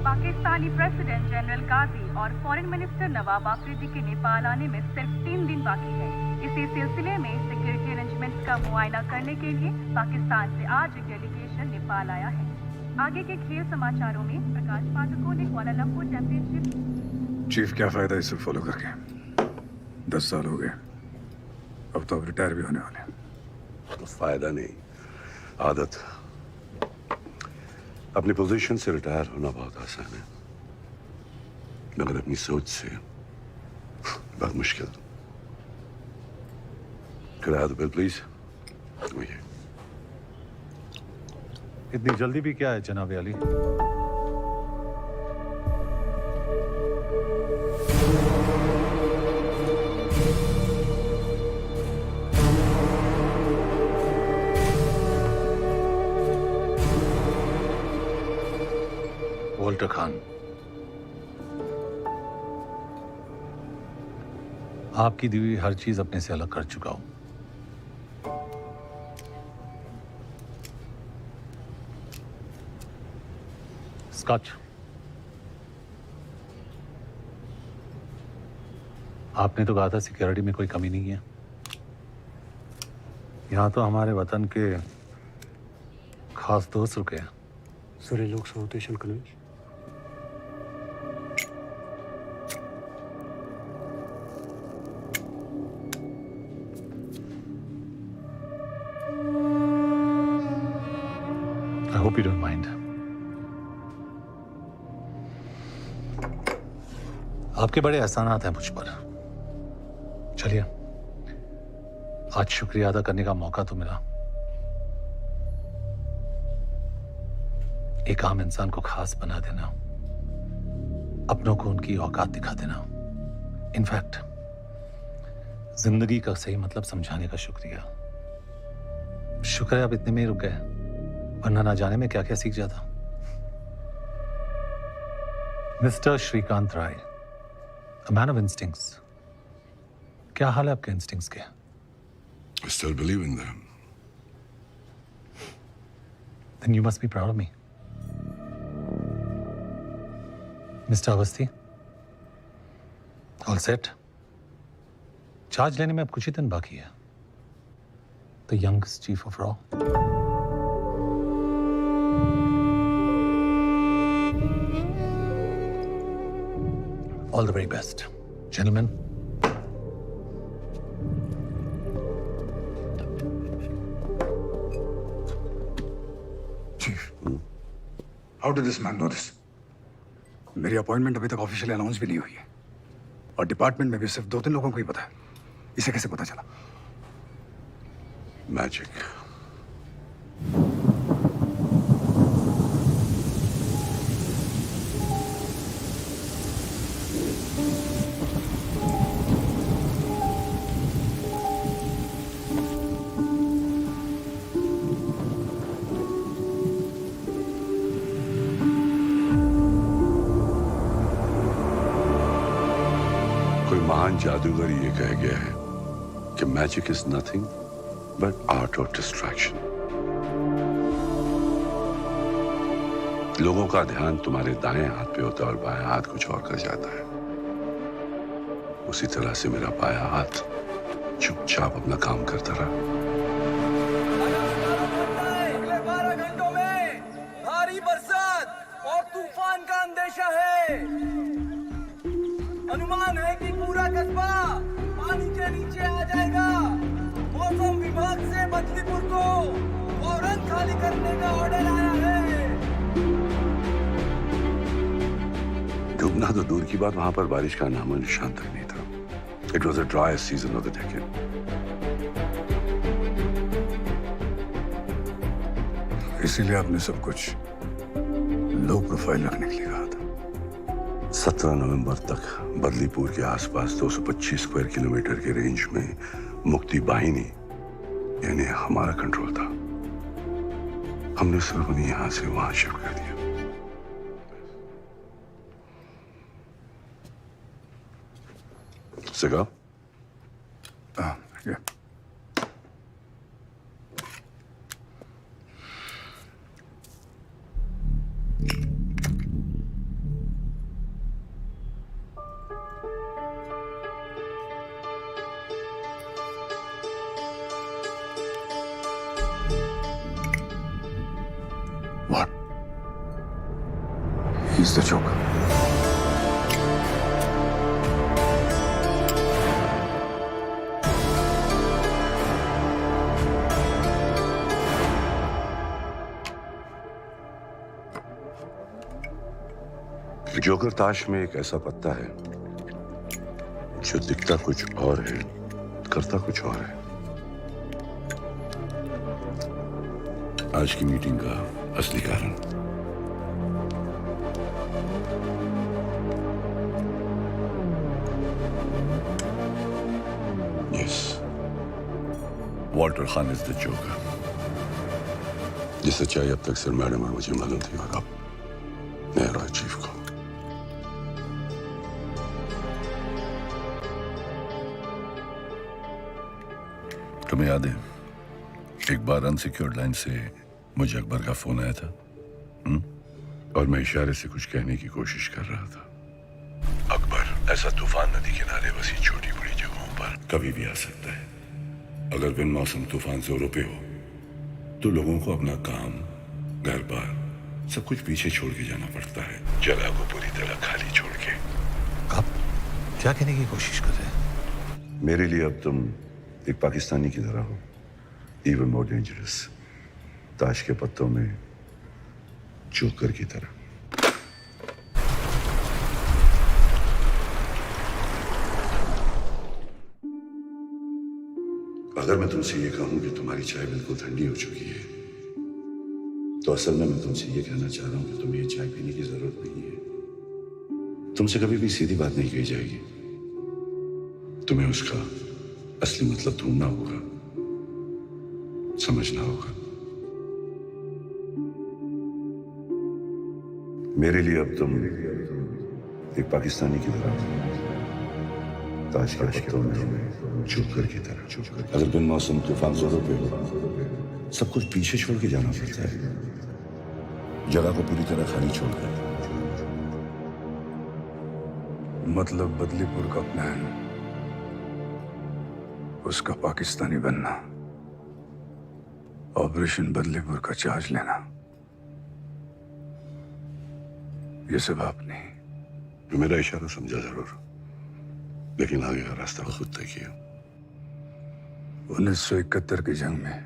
पाकिस्तानी प्रेसिडेंट जनरल काजी और फॉरेन मिनिस्टर नवाब आफरीदी के नेपाल आने में सिर्फ 3 दिन बाकी है। इसी सिलसिले में सिक्योरिटी अरेंजमेंट्स का मुआयना करने के लिए पाकिस्तान से आज एक डेलीगेशन नेपाल आया है। आगे के खेल समाचारों में प्रकाश पादुकोण ने कुआलालंपुर चैंपियनशिप। चीफ, क्या फायदा इसे फॉलो करके? 10 साल हो गए, अब तो रिटायर भी होने वाले हैं। तो फायदा नहीं, आदत। अपनी पोजीशन से रिटायर होना बहुत आसान है, मगर अपनी सोच से बहुत मुश्किल। किराया दो बिल प्लीज। वही। इतनी जल्दी भी क्या है जनाब अली? वोल्टर खान, आपकी दी हुई हर चीज अपने से अलग कर चुका हूं। स्कॉच, आपने तो कहा था सिक्योरिटी में कोई कमी नहीं है। यहां तो हमारे वतन के खास दोस्त रुके हैं। Sorry, looks rotation colors. I hope you don't mind. आपके बड़े एहसानात हैं मुझ पर। चलिए, आज शुक्रिया अदा करने का मौका तो मिला। एक आम इंसान को खास बना देना, अपनों को उनकी औकात दिखा देना, इनफैक्ट जिंदगी का सही मतलब समझाने का शुक्रिया। शुक्र है आप इतने में ही रुक गए, वरना ना जाने में क्या क्या सीख जाता। Mister Shrikant Rai, a man of instincts. क्या हाल है आपके इंस्टिंक्ट्स के? I still believe in them. Then you must be proud of me. Mister Awasthi, all set? Charge लेने में अब कुछ ही दिन बाकी है। द यंगस्ट चीफ ऑफ रॉ। All the very best, gentleman. Chief, how did this man know this? मेरी अपॉइंटमेंट अभी तक ऑफिशियली अनाउंस भी नहीं हुई है और डिपार्टमेंट में भी सिर्फ 2-3 लोगों को ही पता है। इसे कैसे पता चला? मैजिक। महान जादूगर ये कह गया है कि magic is nothing but art of distraction. लोगों का ध्यान तुम्हारे दाएं हाथ पे होता है और बाएं हाथ कुछ और कर जाता है। उसी तरह से मेरा बायां हाथ चुपचाप अपना काम करता रहा। अगले 12 घंटों में भारी बरसात और तूफान का अंदेशा है। अनुमान है कि पूरा कस्बा पानी के नीचे आ जाएगा। मौसम विभाग से बदलीपुर को फौरन खाली करने का ऑर्डर आया है। डूबना तो दूर की बात, वहां पर बारिश का नामो निशान तक नहीं था। It was the driest season of the decade. इसीलिए आपने सब कुछ लो प्रोफाइल रखने के लिए कहा था। 17 नवंबर तक बदलीपुर के आसपास 225 स्क्वायर किलोमीटर के रेंज में मुक्ति वाहिनी यानी हमारा कंट्रोल था। हमने सिर्फ उन्हें यहां से वहां शिफ्ट कर दिया। सिगा? Yeah. What? He's the Joker. Joker ताश में एक ऐसा पत्ता है जो दिखता कुछ और है, करता कुछ और है। आज की मीटिंग का असली कारण yes, Walter Khan is the joker. ये सच्चाई अब तक सिर्फ मैडम और मुझे मालूम थी, और अब नया रॉय चीफ को। तुम्हें याद है एक बार अनसिक्योर्ड लाइन से मुझे अकबर का फोन आया था, और मैं इशारे से कुछ कहने की कोशिश कर रहा था। अकबर ऐसा तूफान नदी किनारे बसी छोटी बड़ी जगहों पर कभी भी आ सकता है। अगर बिन मौसम तूफान जोरों पे हो तो लोगों को अपना काम, घर बार सब कुछ पीछे छोड़ के जाना पड़ता है, जगह को पूरी तरह खाली छोड़ के। आप क्या कहने की कोशिश कर रहे हैं? मेरे लिए अब तुम एक पाकिस्तानी की तरह हो, इवन मोर डेंजरस, ताश के पत्तों में जोकर की तरह। अगर मैं तुमसे ये कहूं कि तुम्हारी चाय बिल्कुल ठंडी हो चुकी है, तो असल में मैं तुमसे ये कहना चाह रहा हूं कि तुम्हें ये चाय पीने की जरूरत नहीं है। तुमसे कभी भी सीधी बात नहीं कही जाएगी, तुम्हें उसका असली मतलब ढूंढना होगा, समझना होगा। मेरे लिए अब तुम एक पाकिस्तानी की तरह हो, ताश के पत्तों में जोकर की तरह। अगर बिन मौसम तूफान जोरों पे हो, सब कुछ पीछे छोड़ के जाना पड़ता है, जगह को पूरी तरह खाली छोड़कर। मतलब बदलीपुर का प्लान, उसका पाकिस्तानी बनना, ऑपरेशन बदलीपुर का चार्ज लेना, ये सब आपने। मेरा इशारा समझा जरूर, लेकिन आगे का रास्ता खुद तय किया। 1971 की जंग में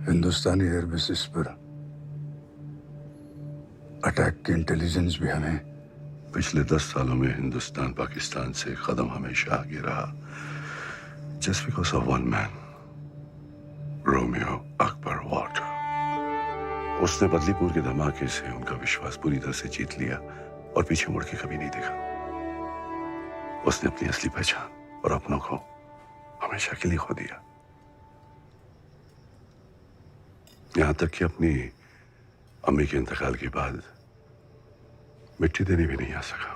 हिंदुस्तानी एयरबेसिस पर अटैक की इंटेलिजेंस भी हमें। पिछले 10 सालों में हिंदुस्तान पाकिस्तान से कदम हमेशा आगे रहा, just because of one man, Romeo Akbar Walter. उसने बदलीपुर के धमाके से उनका विश्वास पूरी तरह से जीत लिया और पीछे मुड़ के कभी नहीं देखा। उसने अपनी असली पहचान और अपनों को हमेशा के लिए खो दिया, यहां तक कि अपनी अम्मी के इंतकाल के बाद मिट्टी देने भी नहीं आ सका।